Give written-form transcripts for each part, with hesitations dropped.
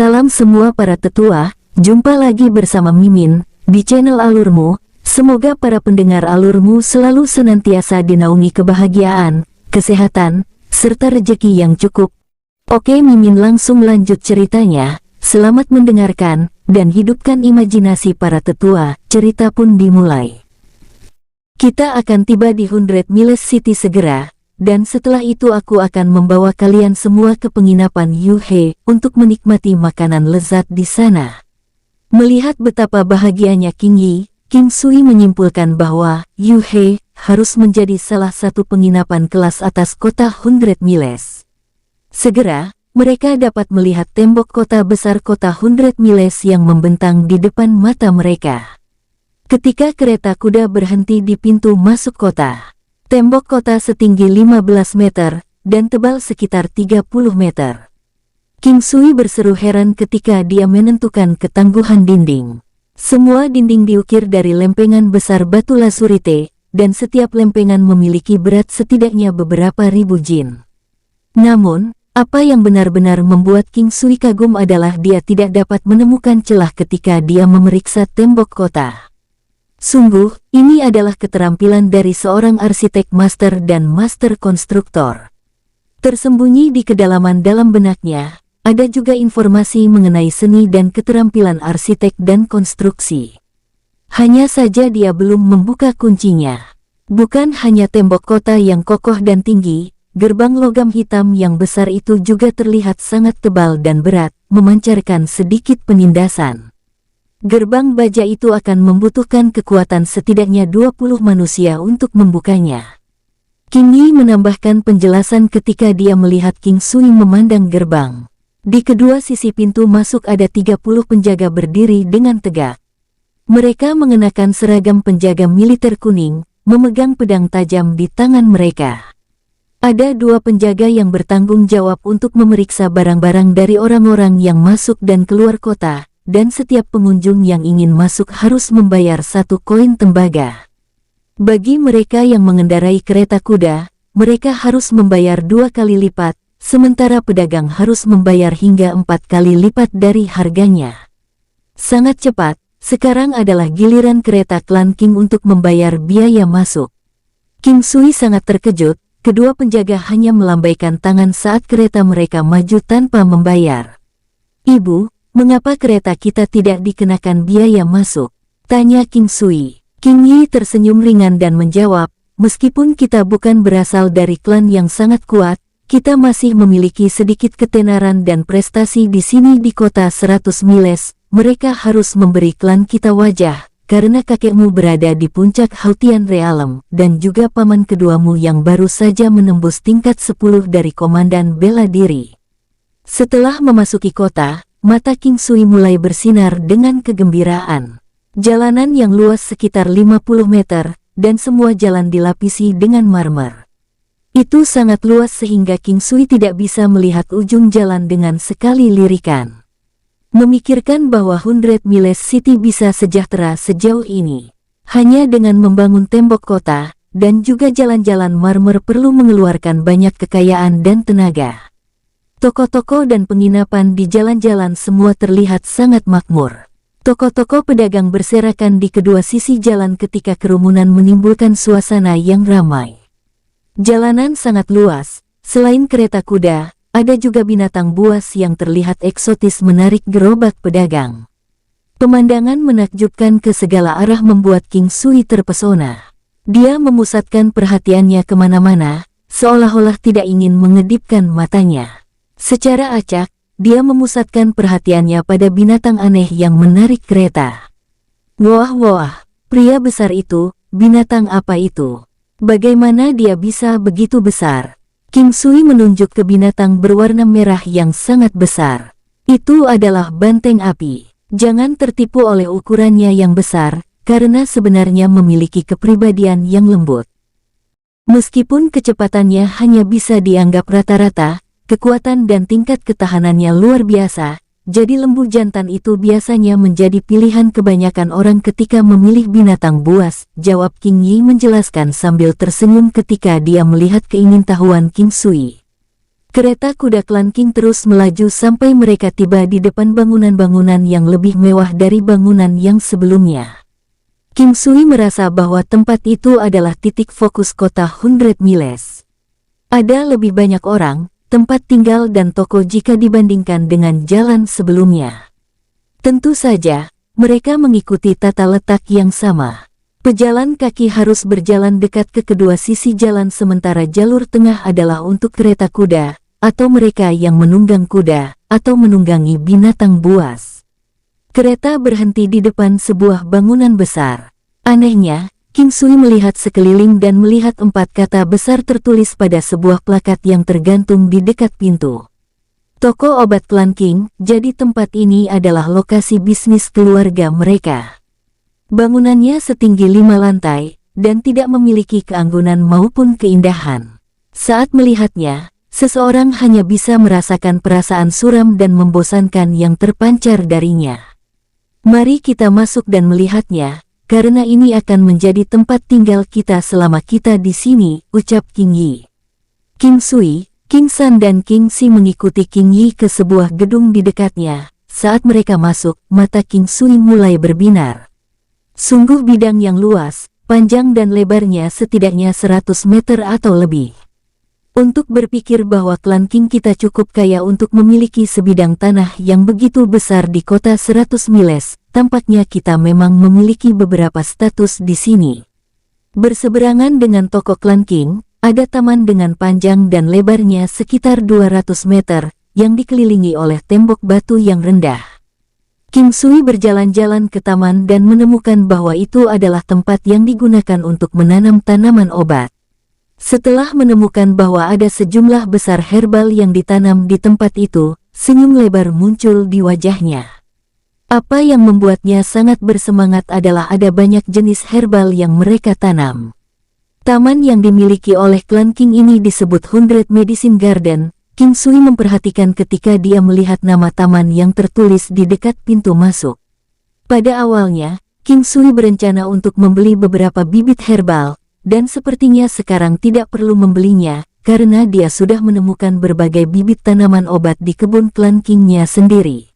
Salam semua para tetua, jumpa lagi bersama Mimin, di channel Alurmu. Semoga para pendengar Alurmu selalu senantiasa dinaungi kebahagiaan, kesehatan, serta rejeki yang cukup. Oke, Mimin langsung lanjut ceritanya. Selamat mendengarkan, dan hidupkan imajinasi para tetua. Cerita pun dimulai. Kita akan tiba di 100 Miles City segera. Dan setelah itu aku akan membawa kalian semua ke penginapan Yuhe untuk menikmati makanan lezat di sana. Melihat betapa bahagianya King Yi, King Sui menyimpulkan bahwa Yuhe harus menjadi salah satu penginapan kelas atas kota 100 Miles. Segera, mereka dapat melihat tembok kota besar kota 100 Miles yang membentang di depan mata mereka. Ketika kereta kuda berhenti di pintu masuk kota, tembok kota setinggi 15 meter, dan tebal sekitar 30 meter. King Sui berseru heran ketika dia menentukan ketangguhan dinding. Semua dinding diukir dari lempengan besar batu lasurite, dan setiap lempengan memiliki berat setidaknya beberapa ribu jin. Namun, apa yang benar-benar membuat King Sui kagum adalah dia tidak dapat menemukan celah ketika dia memeriksa tembok kota. Sungguh, ini adalah keterampilan dari seorang arsitek master dan master konstruktor. Tersembunyi di kedalaman dalam benaknya, ada juga informasi mengenai seni dan keterampilan arsitek dan konstruksi. Hanya saja dia belum membuka kuncinya. Bukan hanya tembok kota yang kokoh dan tinggi, gerbang logam hitam yang besar itu juga terlihat sangat tebal dan berat, memancarkan sedikit penindasan. Gerbang baja itu akan membutuhkan kekuatan setidaknya 20 manusia untuk membukanya. King Yi menambahkan penjelasan ketika dia melihat King Sui memandang gerbang. Di kedua sisi pintu masuk ada 30 penjaga berdiri dengan tegak. Mereka mengenakan seragam penjaga militer kuning, memegang pedang tajam di tangan mereka. Ada 2 penjaga yang bertanggung jawab untuk memeriksa barang-barang dari orang-orang yang masuk dan keluar kota. Dan setiap pengunjung yang ingin masuk harus membayar 1 koin tembaga. Bagi mereka yang mengendarai kereta kuda, mereka harus membayar 2 kali lipat, sementara pedagang harus membayar hingga 4 kali lipat dari harganya. Sangat cepat, sekarang adalah giliran kereta klan King untuk membayar biaya masuk. King Sui sangat terkejut, kedua penjaga hanya melambaikan tangan saat kereta mereka maju tanpa membayar. "Ibu, mengapa kereta kita tidak dikenakan biaya masuk?" tanya King Sui. King Yi tersenyum ringan dan menjawab, "Meskipun kita bukan berasal dari klan yang sangat kuat, kita masih memiliki sedikit ketenaran dan prestasi di sini di kota 100 Miles. Mereka harus memberi klan kita wajah, karena kakekmu berada di puncak Hautian Realm, dan juga paman keduamu yang baru saja menembus tingkat 10 dari komandan bela diri." Setelah memasuki kota, mata King Sui mulai bersinar dengan kegembiraan. Jalanan yang luas sekitar 50 meter, dan semua jalan dilapisi dengan marmer. Itu sangat luas sehingga King Sui tidak bisa melihat ujung jalan dengan sekali lirikan. Memikirkan bahwa 100 Miles City bisa sejahtera sejauh ini, hanya dengan membangun tembok kota, dan juga jalan-jalan marmer perlu mengeluarkan banyak kekayaan dan tenaga. Toko-toko dan penginapan di jalan-jalan semua terlihat sangat makmur. Toko-toko pedagang berserakan di kedua sisi jalan ketika kerumunan menimbulkan suasana yang ramai. Jalanan sangat luas, selain kereta kuda, ada juga binatang buas yang terlihat eksotis menarik gerobak pedagang. Pemandangan menakjubkan ke segala arah membuat King Sui terpesona. Dia memusatkan perhatiannya kemana-mana, seolah-olah tidak ingin mengedipkan matanya. Secara acak, dia memusatkan perhatiannya pada binatang aneh yang menarik kereta. Wah, pria besar itu, binatang apa itu? Bagaimana dia bisa begitu besar? King Sui menunjuk ke binatang berwarna merah yang sangat besar. Itu adalah banteng api. Jangan tertipu oleh ukurannya yang besar, karena sebenarnya memiliki kepribadian yang lembut. Meskipun kecepatannya hanya bisa dianggap rata-rata, kekuatan dan tingkat ketahanannya luar biasa, jadi lembu jantan itu biasanya menjadi pilihan kebanyakan orang ketika memilih binatang buas, jawab King Yi menjelaskan sambil tersenyum ketika dia melihat keingintahuan King Sui. Kereta kuda klan King terus melaju sampai mereka tiba di depan bangunan-bangunan yang lebih mewah dari bangunan yang sebelumnya. King Sui merasa bahwa tempat itu adalah titik fokus kota 100 Miles. Ada lebih banyak orang, tempat tinggal dan toko jika dibandingkan dengan jalan sebelumnya. Tentu saja, mereka mengikuti tata letak yang sama. Pejalan kaki harus berjalan dekat ke kedua sisi jalan sementara jalur tengah adalah untuk kereta kuda, atau mereka yang menunggang kuda, atau menunggangi binatang buas. Kereta berhenti di depan sebuah bangunan besar. Anehnya, King Sui melihat sekeliling dan melihat 4 kata besar tertulis pada sebuah plakat yang tergantung di dekat pintu. Toko obat klan King, jadi tempat ini adalah lokasi bisnis keluarga mereka. Bangunannya setinggi 5 lantai, dan tidak memiliki keanggunan maupun keindahan. Saat melihatnya, seseorang hanya bisa merasakan perasaan suram dan membosankan yang terpancar darinya. Mari kita masuk dan melihatnya, karena ini akan menjadi tempat tinggal kita selama kita di sini, ucap King Yi. King Sui, King San dan King Si mengikuti King Yi ke sebuah gedung di dekatnya. Saat mereka masuk, mata King Sui mulai berbinar. Sungguh bidang yang luas, panjang dan lebarnya setidaknya 100 meter atau lebih. Untuk berpikir bahwa klan King kita cukup kaya untuk memiliki sebidang tanah yang begitu besar di kota 100 Miles, tampaknya kita memang memiliki beberapa status di sini. Berseberangan dengan toko klan King, ada taman dengan panjang dan lebarnya sekitar 200 meter, yang dikelilingi oleh tembok batu yang rendah. King Sui berjalan-jalan ke taman dan menemukan bahwa itu adalah tempat yang digunakan untuk menanam tanaman obat. Setelah menemukan bahwa ada sejumlah besar herbal yang ditanam di tempat itu, senyum lebar muncul di wajahnya. Apa yang membuatnya sangat bersemangat adalah ada banyak jenis herbal yang mereka tanam. Taman yang dimiliki oleh klan King ini disebut 100 Medicine Garden. King Sui memperhatikan ketika dia melihat nama taman yang tertulis di dekat pintu masuk. Pada awalnya, King Sui berencana untuk membeli beberapa bibit herbal, dan sepertinya sekarang tidak perlu membelinya, karena dia sudah menemukan berbagai bibit tanaman obat di kebun klan King-nya sendiri.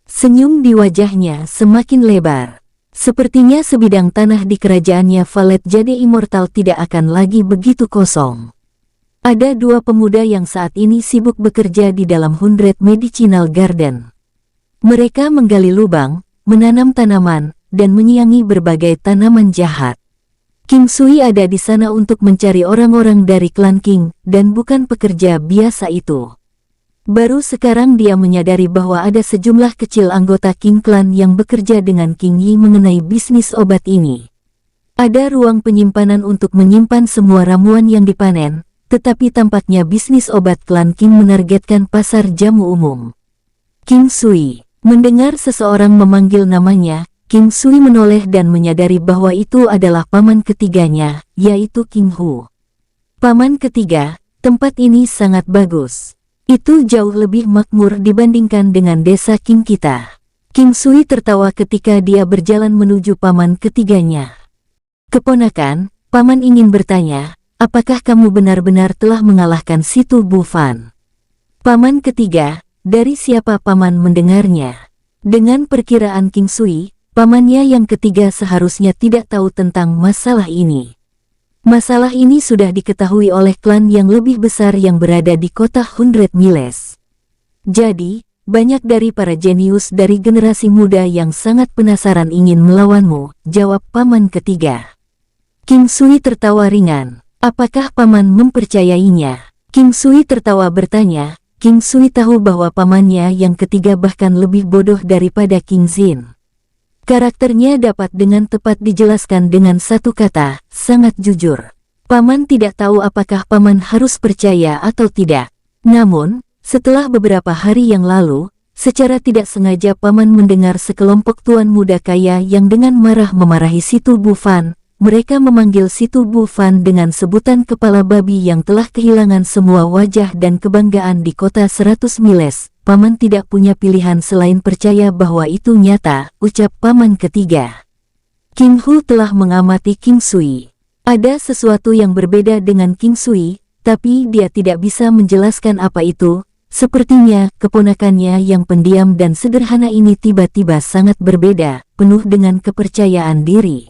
Senyum di wajahnya semakin lebar. Sepertinya sebidang tanah di kerajaannya Valet Jade Immortal tidak akan lagi begitu kosong. Ada 2 pemuda yang saat ini sibuk bekerja di dalam 100 Medicinal Garden. Mereka menggali lubang, menanam tanaman, dan menyiangi berbagai tanaman jahat. King Sui ada di sana untuk mencari orang-orang dari klan King, dan bukan pekerja biasa itu. Baru sekarang dia menyadari bahwa ada sejumlah kecil anggota King Clan yang bekerja dengan King Yi mengenai bisnis obat ini. Ada ruang penyimpanan untuk menyimpan semua ramuan yang dipanen, tetapi tampaknya bisnis obat klan King menargetkan pasar jamu umum. King Sui mendengar seseorang memanggil namanya. King Sui menoleh dan menyadari bahwa itu adalah paman ketiganya, yaitu King Hu. Paman ketiga, tempat ini sangat bagus. Itu jauh lebih makmur dibandingkan dengan desa King kita. King Sui tertawa ketika dia berjalan menuju paman ketiganya. Keponakan, paman ingin bertanya, apakah kamu benar-benar telah mengalahkan Situ Bufan? Paman ketiga, dari siapa paman mendengarnya? Dengan perkiraan King Sui, pamannya yang ketiga seharusnya tidak tahu tentang masalah ini. Masalah ini sudah diketahui oleh klan yang lebih besar yang berada di kota 100 Miles. Jadi, banyak dari para jenius dari generasi muda yang sangat penasaran ingin melawanmu, jawab paman ketiga. King Sui tertawa ringan. Apakah paman mempercayainya? King Sui tertawa bertanya. King Sui tahu bahwa pamannya yang ketiga bahkan lebih bodoh daripada King Xin. Karakternya dapat dengan tepat dijelaskan dengan satu kata, sangat jujur. Paman tidak tahu apakah paman harus percaya atau tidak. Namun, setelah beberapa hari yang lalu, secara tidak sengaja paman mendengar sekelompok tuan muda kaya yang dengan marah memarahi Situ Bufan. Mereka memanggil Situ Bufan dengan sebutan kepala babi yang telah kehilangan semua wajah dan kebanggaan di kota 100 Miles. Paman tidak punya pilihan selain percaya bahwa itu nyata, ucap paman ketiga. King Hu telah mengamati King Sui. Ada sesuatu yang berbeda dengan King Sui, tapi dia tidak bisa menjelaskan apa itu. Sepertinya keponakannya yang pendiam dan sederhana ini tiba-tiba sangat berbeda, penuh dengan kepercayaan diri.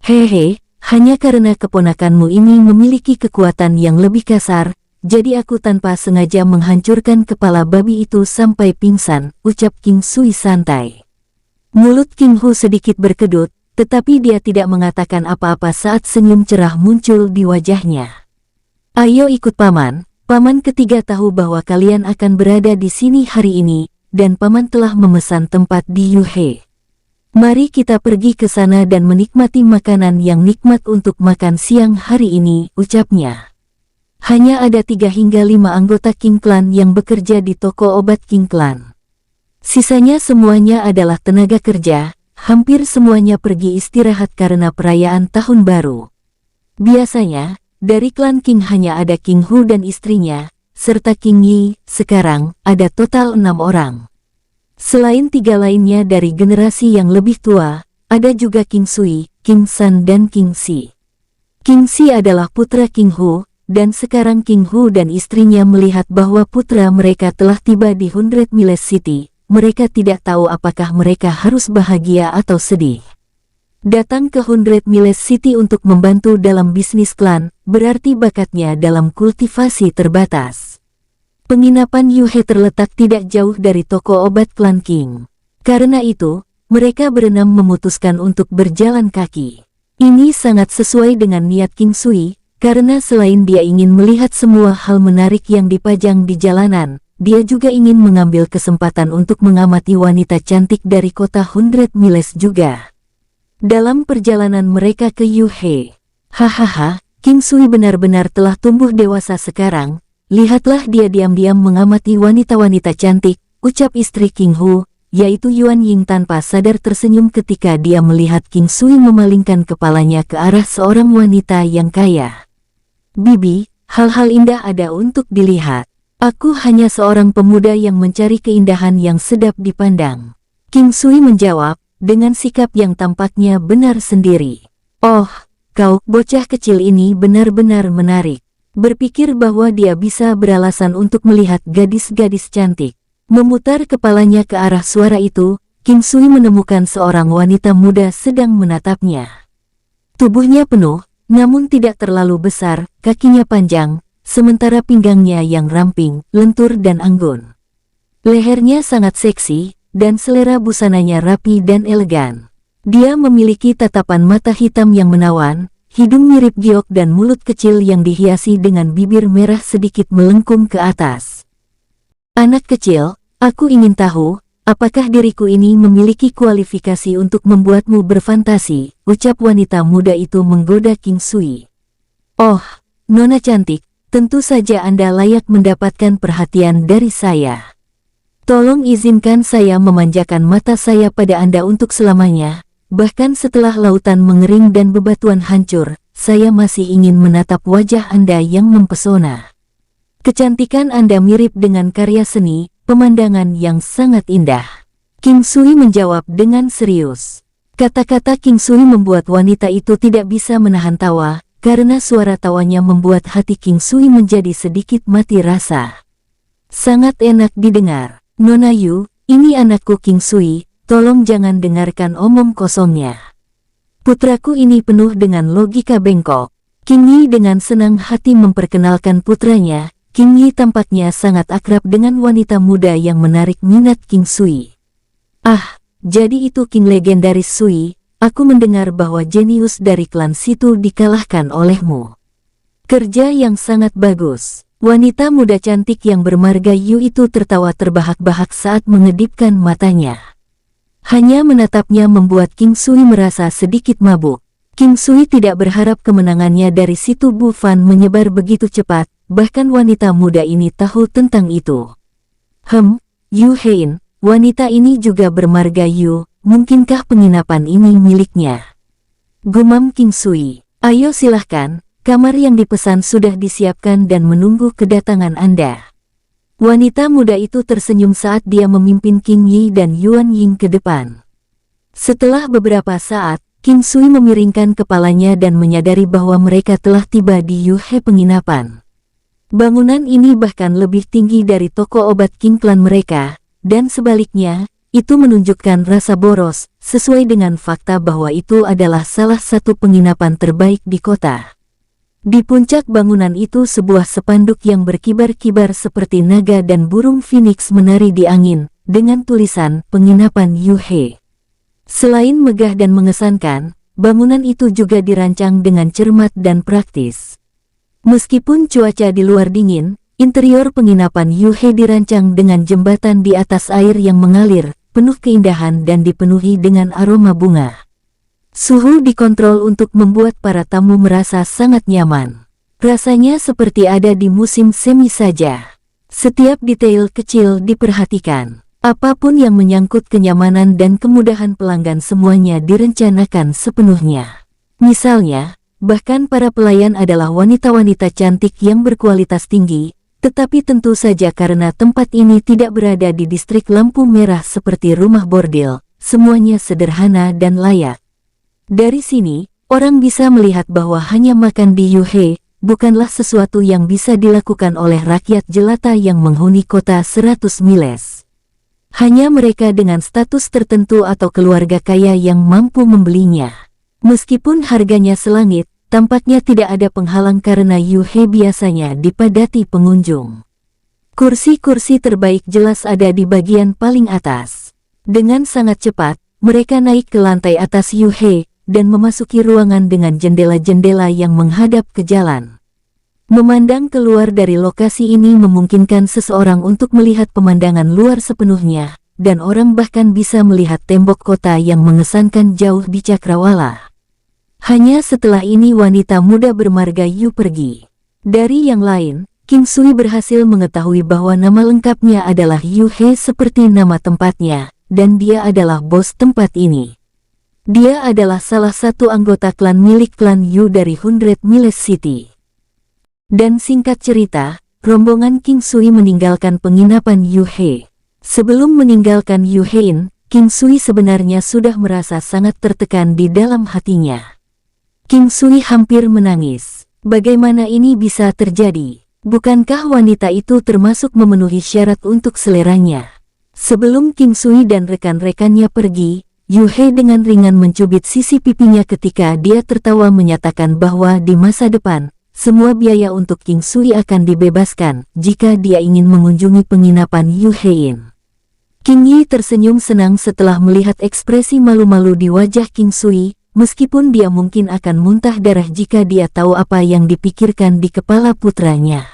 Hehe, hanya karena keponakanmu ini memiliki kekuatan yang lebih kasar, jadi aku tanpa sengaja menghancurkan kepala babi itu sampai pingsan, ucap King Sui santai. Mulut King Hu sedikit berkedut, tetapi dia tidak mengatakan apa-apa saat senyum cerah muncul di wajahnya. Ayo ikut paman. Paman ketiga tahu bahwa kalian akan berada di sini hari ini, dan paman telah memesan tempat di Yuhe. Mari kita pergi ke sana dan menikmati makanan yang nikmat untuk makan siang hari ini, ucapnya. Hanya ada 3 hingga 5 anggota King Clan yang bekerja di toko obat King Clan. Sisanya semuanya adalah tenaga kerja, hampir semuanya pergi istirahat karena perayaan tahun baru. Biasanya, dari klan King hanya ada King Hu dan istrinya, serta King Yi. Sekarang, ada total 6 orang. Selain 3 lainnya dari generasi yang lebih tua, ada juga King Sui, King San dan King Si. King Si adalah putra King Hu, dan sekarang King Hu dan istrinya melihat bahwa putra mereka telah tiba di 100 Miles City. Mereka tidak tahu apakah mereka harus bahagia atau sedih. Datang ke 100 Miles City untuk membantu dalam bisnis klan, berarti bakatnya dalam kultivasi terbatas. Penginapan Yuhe terletak tidak jauh dari toko obat klan King. Karena itu, mereka berenam memutuskan untuk berjalan kaki. Ini sangat sesuai dengan niat King Sui, karena selain dia ingin melihat semua hal menarik yang dipajang di jalanan, dia juga ingin mengambil kesempatan untuk mengamati wanita cantik dari kota 100 Miles juga. Dalam perjalanan mereka ke Yuhe, hahaha, King Sui benar-benar telah tumbuh dewasa sekarang. Lihatlah dia diam-diam mengamati wanita-wanita cantik, ucap istri King Hu, yaitu Yuan Ying tanpa sadar tersenyum ketika dia melihat King Sui memalingkan kepalanya ke arah seorang wanita yang kaya. Bibi, hal-hal indah ada untuk dilihat. Aku hanya seorang pemuda yang mencari keindahan yang sedap dipandang. King Sui menjawab, dengan sikap yang tampaknya benar sendiri. Oh, kau, bocah kecil ini benar-benar menarik. Berpikir bahwa dia bisa beralasan untuk melihat gadis-gadis cantik. Memutar kepalanya ke arah suara itu, King Sui menemukan seorang wanita muda sedang menatapnya. Tubuhnya penuh, namun tidak terlalu besar, kakinya panjang, sementara pinggangnya yang ramping, lentur dan anggun. Lehernya sangat seksi, dan selera busananya rapi dan elegan. Dia memiliki tatapan mata hitam yang menawan, hidung mirip giok dan mulut kecil yang dihiasi dengan bibir merah sedikit melengkung ke atas. Anak kecil, aku ingin tahu, apakah diriku ini memiliki kualifikasi untuk membuatmu berfantasi, ucap wanita muda itu menggoda King Sui. Oh, nona cantik, tentu saja Anda layak mendapatkan perhatian dari saya. Tolong izinkan saya memanjakan mata saya pada Anda untuk selamanya, bahkan setelah lautan mengering dan bebatuan hancur, saya masih ingin menatap wajah Anda yang mempesona. Kecantikan Anda mirip dengan karya seni, pemandangan yang sangat indah. King Sui menjawab dengan serius. Kata-kata King Sui membuat wanita itu tidak bisa menahan tawa, karena suara tawanya membuat hati King Sui menjadi sedikit mati rasa. Sangat enak didengar. Nona Yu, ini anakku King Sui, tolong jangan dengarkan omong kosongnya. Putraku ini penuh dengan logika bengkok. King Yi dengan senang hati memperkenalkan putranya. King Yi tampaknya sangat akrab dengan wanita muda yang menarik minat King Sui. Ah, jadi itu King legendaris Sui, aku mendengar bahwa jenius dari klan situ dikalahkan olehmu. Kerja yang sangat bagus. Wanita muda cantik yang bermarga Yu itu tertawa terbahak-bahak saat mengedipkan matanya. Hanya menatapnya membuat King Sui merasa sedikit mabuk. King Sui tidak berharap kemenangannya dari situ Bu Fan menyebar begitu cepat, bahkan wanita muda ini tahu tentang itu. Yu Hein, wanita ini juga bermarga Yu, mungkinkah penginapan ini miliknya? Gumam King Sui, ayo silahkan. Kamar yang dipesan sudah disiapkan dan menunggu kedatangan Anda. Wanita muda itu tersenyum saat dia memimpin King Yi dan Yuan Ying ke depan. Setelah beberapa saat, King Sui memiringkan kepalanya dan menyadari bahwa mereka telah tiba di Yuhe penginapan. Bangunan ini bahkan lebih tinggi dari toko obat King Klan mereka, dan sebaliknya, itu menunjukkan rasa boros, sesuai dengan fakta bahwa itu adalah salah satu penginapan terbaik di kota. Di puncak bangunan itu sebuah spanduk yang berkibar-kibar seperti naga dan burung phoenix menari di angin, dengan tulisan penginapan Yuhe. Selain megah dan mengesankan, bangunan itu juga dirancang dengan cermat dan praktis. Meskipun cuaca di luar dingin, interior penginapan Yuhe dirancang dengan jembatan di atas air yang mengalir, penuh keindahan dan dipenuhi dengan aroma bunga. Suhu dikontrol untuk membuat para tamu merasa sangat nyaman. Rasanya seperti ada di musim semi saja. Setiap detail kecil diperhatikan. Apapun yang menyangkut kenyamanan dan kemudahan pelanggan semuanya direncanakan sepenuhnya. Misalnya, bahkan para pelayan adalah wanita-wanita cantik yang berkualitas tinggi, tetapi tentu saja karena tempat ini tidak berada di distrik lampu merah seperti rumah bordil, semuanya sederhana dan layak. Dari sini, orang bisa melihat bahwa hanya makan di Yuhe bukanlah sesuatu yang bisa dilakukan oleh rakyat jelata yang menghuni kota 100 miles. Hanya mereka dengan status tertentu atau keluarga kaya yang mampu membelinya. Meskipun harganya selangit, tampaknya tidak ada penghalang karena Yuhe biasanya dipadati pengunjung. Kursi-kursi terbaik jelas ada di bagian paling atas. Dengan sangat cepat, mereka naik ke lantai atas Yuhe dan memasuki ruangan dengan jendela-jendela yang menghadap ke jalan. Memandang keluar dari lokasi ini memungkinkan seseorang untuk melihat pemandangan luar sepenuhnya, dan orang bahkan bisa melihat tembok kota yang mengesankan jauh di cakrawala. Hanya setelah ini wanita muda bermarga Yu pergi. Dari yang lain, King Sui berhasil mengetahui bahwa nama lengkapnya adalah Yuhe seperti nama tempatnya, dan dia adalah bos tempat ini. Dia adalah salah satu anggota klan milik klan Yu dari 100 Miles City. Dan singkat cerita, rombongan King Sui meninggalkan penginapan Yuhe. Sebelum meninggalkan Yuhein, King Sui sebenarnya sudah merasa sangat tertekan di dalam hatinya. King Sui hampir menangis. Bagaimana ini bisa terjadi? Bukankah wanita itu termasuk memenuhi syarat untuk seleranya? Sebelum King Sui dan rekan-rekannya pergi, Yuhe dengan ringan mencubit sisi pipinya ketika dia tertawa menyatakan bahwa di masa depan, semua biaya untuk King Sui akan dibebaskan jika dia ingin mengunjungi penginapan Yuhein. King Yi tersenyum senang setelah melihat ekspresi malu-malu di wajah King Sui, meskipun dia mungkin akan muntah darah jika dia tahu apa yang dipikirkan di kepala putranya.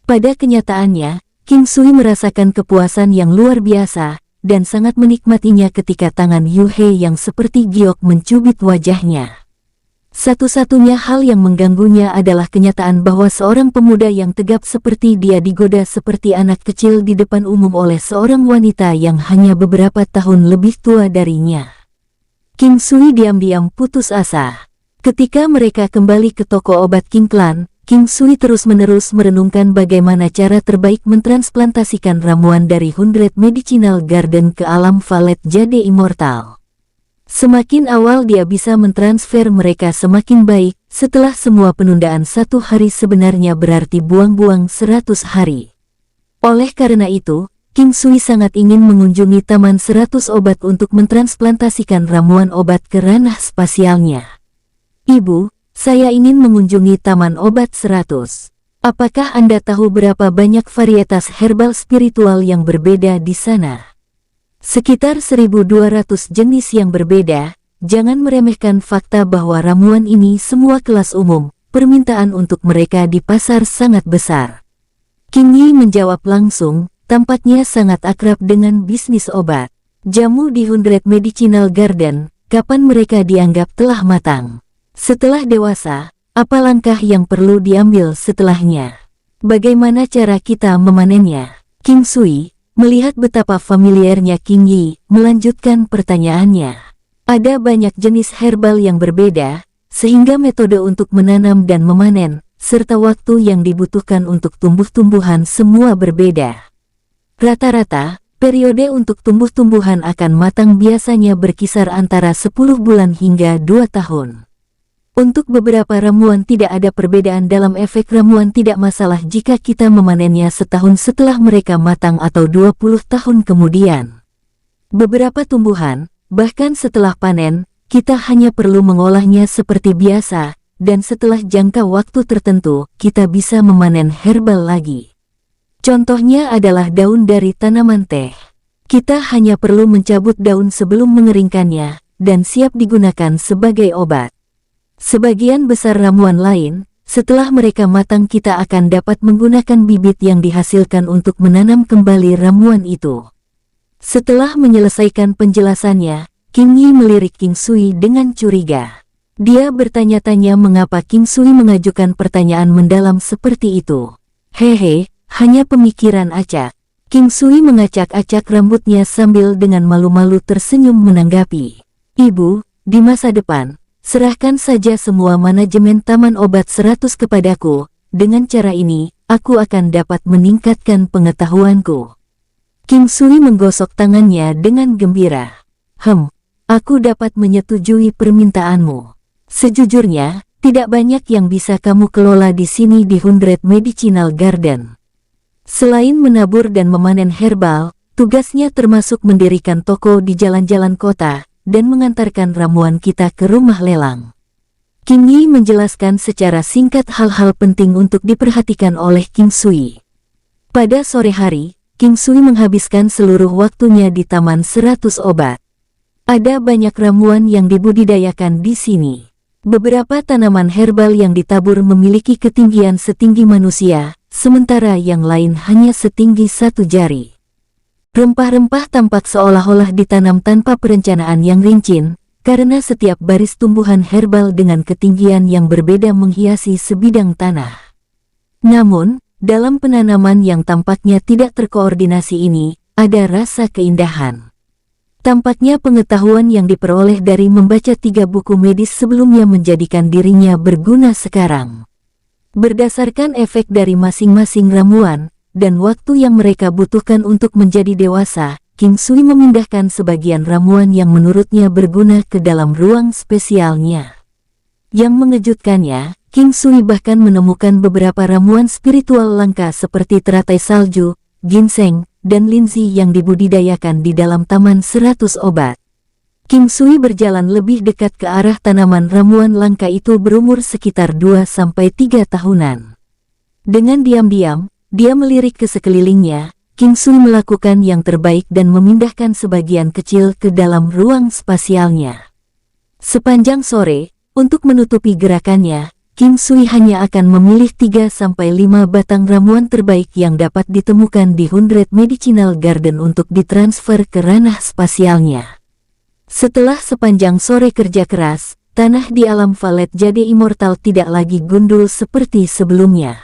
Pada kenyataannya, King Sui merasakan kepuasan yang luar biasa, dan sangat menikmatinya ketika tangan Yuhe yang seperti giok mencubit wajahnya. Satu-satunya hal yang mengganggunya adalah kenyataan bahwa seorang pemuda yang tegap seperti dia digoda seperti anak kecil di depan umum oleh seorang wanita yang hanya beberapa tahun lebih tua darinya. King Sui diam-diam putus asa. Ketika mereka kembali ke toko obat King Klan, King Sui terus-menerus merenungkan bagaimana cara terbaik mentransplantasikan ramuan dari 100 Medicinal Garden ke alam Valet Jade Immortal. Semakin awal dia bisa mentransfer mereka semakin baik, setelah semua penundaan 1 hari sebenarnya berarti buang-buang 100 hari. Oleh karena itu, King Sui sangat ingin mengunjungi Taman 100 Obat untuk mentransplantasikan ramuan obat ke ranah spasialnya. Ibu, saya ingin mengunjungi Taman Obat 100. Apakah Anda tahu berapa banyak varietas herbal spiritual yang berbeda di sana? Sekitar 1.200 jenis yang berbeda. Jangan meremehkan fakta bahwa ramuan ini semua kelas umum, permintaan untuk mereka di pasar sangat besar. King Yi menjawab langsung, tampaknya sangat akrab dengan bisnis obat. Jamu di 100 Medicinal Garden, kapan mereka dianggap telah matang? Setelah dewasa, apa langkah yang perlu diambil setelahnya? Bagaimana cara kita memanennya? King Sui, melihat betapa familiarnya King Yi, melanjutkan pertanyaannya. Ada banyak jenis herbal yang berbeda, sehingga metode untuk menanam dan memanen, serta waktu yang dibutuhkan untuk tumbuh-tumbuhan semua berbeda. Rata-rata, periode untuk tumbuh-tumbuhan akan matang biasanya berkisar antara 10 bulan hingga 2 tahun. Untuk beberapa ramuan tidak ada perbedaan dalam efek. Ramuan tidak masalah jika kita memanennya setahun setelah mereka matang atau 20 tahun kemudian. Beberapa tumbuhan, bahkan setelah panen, kita hanya perlu mengolahnya seperti biasa, dan setelah jangka waktu tertentu, kita bisa memanen herbal lagi. Contohnya adalah daun dari tanaman teh. Kita hanya perlu mencabut daun sebelum mengeringkannya, dan siap digunakan sebagai obat. Sebagian besar ramuan lain, setelah mereka matang kita akan dapat menggunakan bibit yang dihasilkan untuk menanam kembali ramuan itu. Setelah menyelesaikan penjelasannya, Qing Yi melirik King Sui dengan curiga. Dia bertanya-tanya mengapa King Sui mengajukan pertanyaan mendalam seperti itu. Hehe, hanya pemikiran acak. King Sui mengacak-acak rambutnya sambil dengan malu-malu tersenyum menanggapi. Ibu, di masa depan, serahkan saja semua manajemen taman obat 100 kepadaku. Dengan cara ini, aku akan dapat meningkatkan pengetahuanku. King Sui menggosok tangannya dengan gembira. Aku dapat menyetujui permintaanmu. Sejujurnya, tidak banyak yang bisa kamu kelola di sini di 100 Medicinal Garden. Selain menabur dan memanen herbal, tugasnya termasuk mendirikan toko di jalan-jalan kota, dan mengantarkan ramuan kita ke rumah lelang. Qing Yi menjelaskan secara singkat hal-hal penting untuk diperhatikan oleh King Sui. Pada sore hari, King Sui menghabiskan seluruh waktunya di Taman 100 Obat. Ada banyak ramuan yang dibudidayakan di sini. Beberapa tanaman herbal yang ditabur memiliki ketinggian setinggi manusia, sementara yang lain hanya setinggi 1 jari. Rempah-rempah tampak seolah-olah ditanam tanpa perencanaan yang rinci, karena setiap baris tumbuhan herbal dengan ketinggian yang berbeda menghiasi sebidang tanah. Namun, dalam penanaman yang tampaknya tidak terkoordinasi ini, ada rasa keindahan. Tampaknya pengetahuan yang diperoleh dari membaca 3 buku medis sebelumnya menjadikan dirinya berguna sekarang. Berdasarkan efek dari masing-masing ramuan, dan waktu yang mereka butuhkan untuk menjadi dewasa, King Sui memindahkan sebagian ramuan yang menurutnya berguna ke dalam ruang spesialnya. Yang mengejutkannya, King Sui bahkan menemukan beberapa ramuan spiritual langka seperti teratai salju, ginseng, dan linzi yang dibudidayakan di dalam Taman 100 Obat. King Sui berjalan lebih dekat ke arah tanaman ramuan langka itu berumur sekitar 2-3 tahunan. Dengan diam-diam, dia melirik ke sekelilingnya. King Sui melakukan yang terbaik dan memindahkan sebagian kecil ke dalam ruang spasialnya. Sepanjang sore, untuk menutupi gerakannya, King Sui hanya akan memilih 3-5 batang ramuan terbaik yang dapat ditemukan di 100 Medicinal Garden untuk ditransfer ke ranah spasialnya. Setelah sepanjang sore kerja keras, tanah di alam Valet Jade Immortal tidak lagi gundul seperti sebelumnya.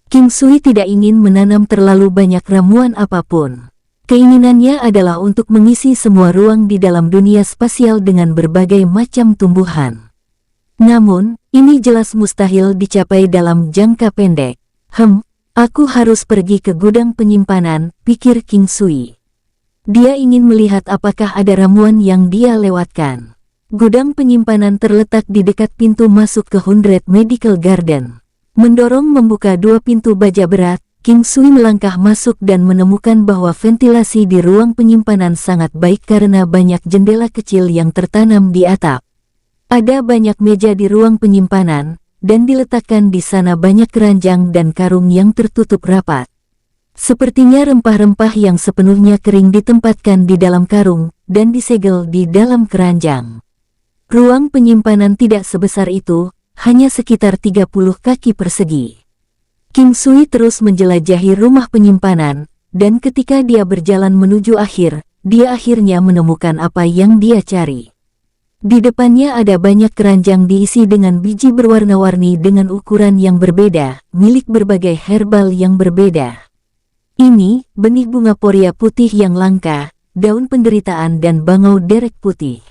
King Sui tidak ingin menanam terlalu banyak ramuan apapun. Keinginannya adalah untuk mengisi semua ruang di dalam dunia spasial dengan berbagai macam tumbuhan. Namun, ini jelas mustahil dicapai dalam jangka pendek. Aku harus pergi ke gudang penyimpanan, pikir King Sui. Dia ingin melihat apakah ada ramuan yang dia lewatkan. Gudang penyimpanan terletak di dekat pintu masuk ke 100 Medical Garden. Mendorong membuka 2 pintu baja berat, King Sui melangkah masuk dan menemukan bahwa ventilasi di ruang penyimpanan sangat baik karena banyak jendela kecil yang tertanam di atap. Ada banyak meja di ruang penyimpanan, dan diletakkan di sana banyak keranjang dan karung yang tertutup rapat. Sepertinya rempah-rempah yang sepenuhnya kering ditempatkan di dalam karung, dan disegel di dalam keranjang. Ruang penyimpanan tidak sebesar itu, hanya sekitar 30 kaki persegi. King Sui terus menjelajahi rumah penyimpanan, dan ketika dia berjalan menuju akhir, dia akhirnya menemukan apa yang dia cari. Di depannya ada banyak keranjang diisi dengan biji berwarna-warni dengan ukuran yang berbeda, milik berbagai herbal yang berbeda. Ini, benih bunga poria putih yang langka, daun penderitaan dan bangau derek putih.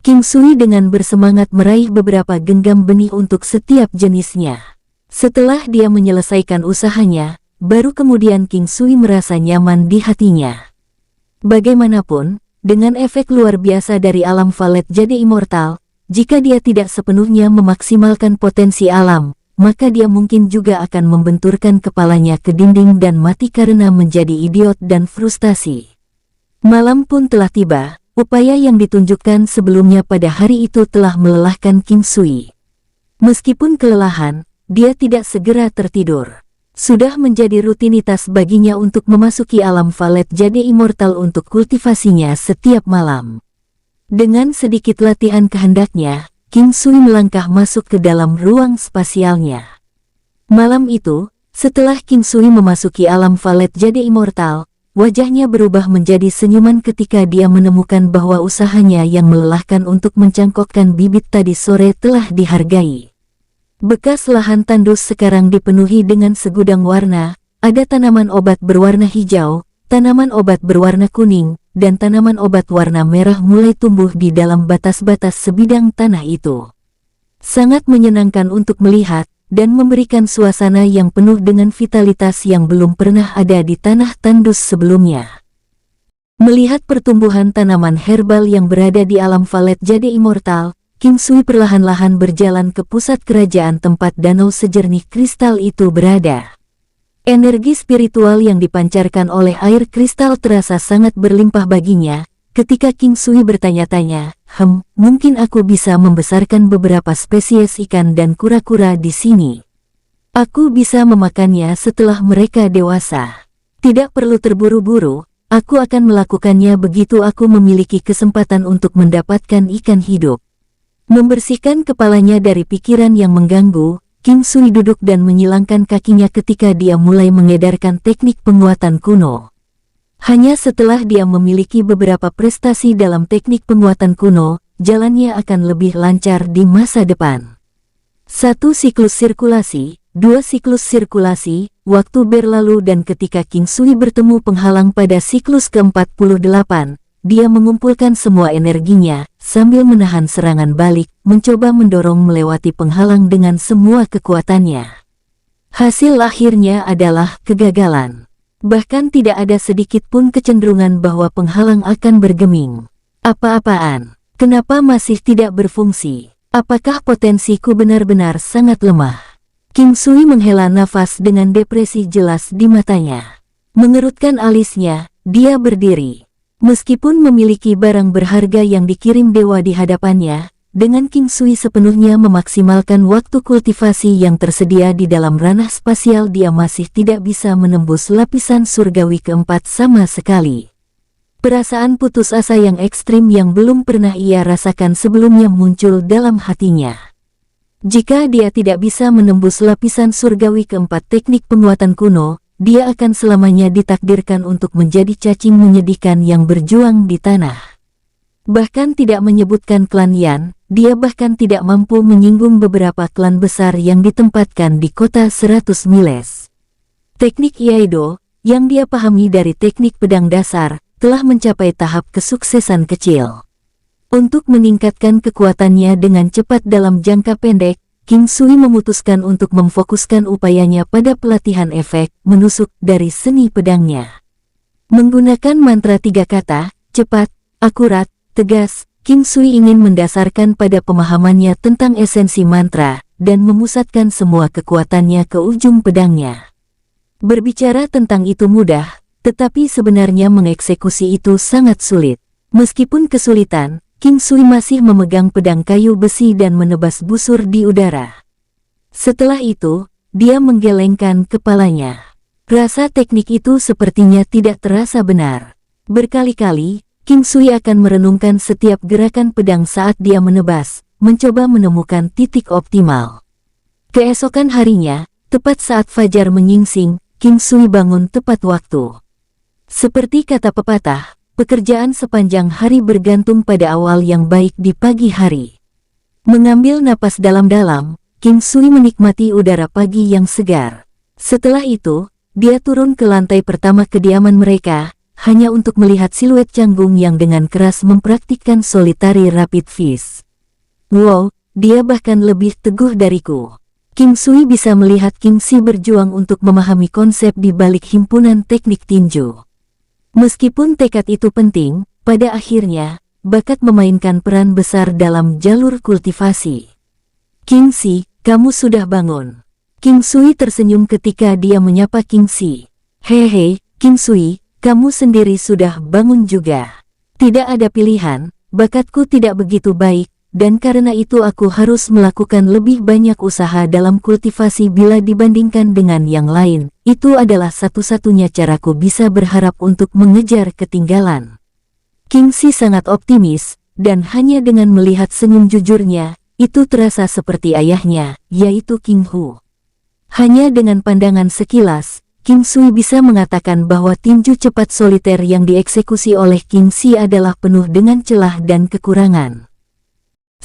King Sui dengan bersemangat meraih beberapa genggam benih untuk setiap jenisnya. Setelah dia menyelesaikan usahanya, baru kemudian King Sui merasa nyaman di hatinya. Bagaimanapun, dengan efek luar biasa dari alam Valet Jade Immortal, jika dia tidak sepenuhnya memaksimalkan potensi alam, maka dia mungkin juga akan membenturkan kepalanya ke dinding dan mati karena menjadi idiot dan frustasi. Malam pun telah tiba, upaya yang ditunjukkan sebelumnya pada hari itu telah melelahkan King Sui. Meskipun kelelahan, dia tidak segera tertidur. Sudah menjadi rutinitas baginya untuk memasuki alam Valet Jade Immortal untuk kultivasinya setiap malam. Dengan sedikit latihan kehendaknya, King Sui melangkah masuk ke dalam ruang spasialnya. Malam itu, setelah King Sui memasuki alam Valet Jade Immortal, wajahnya berubah menjadi senyuman ketika dia menemukan bahwa usahanya yang melelahkan untuk mencangkokkan bibit tadi sore telah dihargai. Bekas lahan tandus sekarang dipenuhi dengan segudang warna, ada tanaman obat berwarna hijau, tanaman obat berwarna kuning, dan tanaman obat warna merah mulai tumbuh di dalam batas-batas sebidang tanah itu. Sangat menyenangkan untuk melihat, dan memberikan suasana yang penuh dengan vitalitas yang belum pernah ada di tanah tandus sebelumnya. Melihat pertumbuhan tanaman herbal yang berada di alam Valet Jade Immortal, King Sui perlahan-lahan berjalan ke pusat kerajaan tempat danau sejernih kristal itu berada. Energi spiritual yang dipancarkan oleh air kristal terasa sangat berlimpah baginya, ketika King Sui bertanya-tanya, mungkin aku bisa membesarkan beberapa spesies ikan dan kura-kura di sini. Aku bisa memakannya setelah mereka dewasa. Tidak perlu terburu-buru, aku akan melakukannya begitu aku memiliki kesempatan untuk mendapatkan ikan hidup. Membersihkan kepalanya dari pikiran yang mengganggu, King Sui duduk dan menyilangkan kakinya ketika dia mulai mengedarkan teknik penguatan kuno. Hanya setelah dia memiliki beberapa prestasi dalam teknik penguatan kuno, jalannya akan lebih lancar di masa depan. 1 siklus sirkulasi, 2 siklus sirkulasi, waktu berlalu dan ketika King Sui bertemu penghalang pada siklus ke-48, dia mengumpulkan semua energinya, sambil menahan serangan balik, mencoba mendorong melewati penghalang dengan semua kekuatannya. Hasil akhirnya adalah kegagalan. Bahkan tidak ada sedikit pun kecenderungan bahwa penghalang akan bergeming. Apa-apaan? Kenapa masih tidak berfungsi? Apakah potensiku benar-benar sangat lemah? King Sui menghela nafas dengan depresi jelas di matanya. Mengerutkan alisnya, dia berdiri. Meskipun memiliki barang berharga yang dikirim dewa di hadapannya, dengan King Sui sepenuhnya memaksimalkan waktu kultivasi yang tersedia di dalam ranah spasial dia masih tidak bisa menembus lapisan surgawi keempat sama sekali. Perasaan putus asa yang ekstrim yang belum pernah ia rasakan sebelumnya muncul dalam hatinya. Jika dia tidak bisa menembus lapisan surgawi keempat teknik penguatan kuno, dia akan selamanya ditakdirkan untuk menjadi cacing menyedihkan yang berjuang di tanah. Bahkan tidak menyebutkan klan Yan, dia bahkan tidak mampu menyinggung beberapa klan besar yang ditempatkan di kota 100 miles. Teknik Iaido, yang dia pahami dari teknik pedang dasar, telah mencapai tahap kesuksesan kecil. Untuk meningkatkan kekuatannya dengan cepat dalam jangka pendek, King Sui memutuskan untuk memfokuskan upayanya pada pelatihan efek menusuk dari seni pedangnya. Menggunakan mantra 3 kata, cepat, akurat, tegas, King Sui ingin mendasarkan pada pemahamannya tentang esensi mantra, dan memusatkan semua kekuatannya ke ujung pedangnya. Berbicara tentang itu mudah, tetapi sebenarnya mengeksekusi itu sangat sulit. Meskipun kesulitan, King Sui masih memegang pedang kayu besi dan menebas busur di udara. Setelah itu, dia menggelengkan kepalanya. Rasa teknik itu sepertinya tidak terasa benar. Berkali-kali, King Sui akan merenungkan setiap gerakan pedang saat dia menebas, mencoba menemukan titik optimal. Keesokan harinya, tepat saat fajar menyingsing, King Sui bangun tepat waktu. Seperti kata pepatah, pekerjaan sepanjang hari bergantung pada awal yang baik di pagi hari. Mengambil napas dalam-dalam, King Sui menikmati udara pagi yang segar. Setelah itu, dia turun ke lantai pertama kediaman mereka, hanya untuk melihat siluet Canggung yang dengan keras mempraktikkan solitary rapid fist. Wow, dia bahkan lebih teguh dariku. King Sui bisa melihat King Si berjuang untuk memahami konsep di balik himpunan teknik tinju. Meskipun tekad itu penting, pada akhirnya, bakat memainkan peran besar dalam jalur kultivasi. King Xi, kamu sudah bangun. King Sui tersenyum ketika dia menyapa King Xi. Hehe, King Sui, kamu sendiri sudah bangun juga. Tidak ada pilihan, bakatku tidak begitu baik, dan karena itu aku harus melakukan lebih banyak usaha dalam kultivasi bila dibandingkan dengan yang lain. Itu adalah satu-satunya caraku bisa berharap untuk mengejar ketinggalan. King Xi sangat optimis, dan hanya dengan melihat senyum jujurnya, itu terasa seperti ayahnya, yaitu King Hu. Hanya dengan pandangan sekilas, King Sui bisa mengatakan bahwa tinju cepat soliter yang dieksekusi oleh King Xi adalah penuh dengan celah dan kekurangan.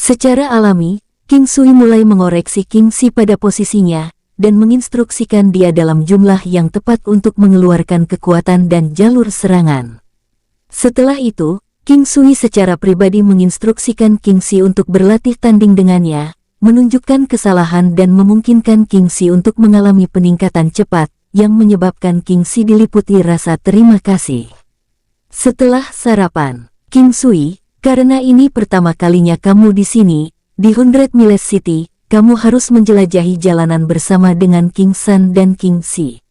Secara alami, King Sui mulai mengoreksi King Xi pada posisinya, dan menginstruksikan dia dalam jumlah yang tepat untuk mengeluarkan kekuatan dan jalur serangan. Setelah itu, King Sui secara pribadi menginstruksikan King Xi untuk berlatih tanding dengannya, menunjukkan kesalahan dan memungkinkan King Xi untuk mengalami peningkatan cepat, yang menyebabkan King Xi diliputi rasa terima kasih. Setelah sarapan, King Sui, karena ini pertama kalinya kamu di sini, di 100 Miles City, kamu harus menjelajahi jalanan bersama dengan King San dan King Xi.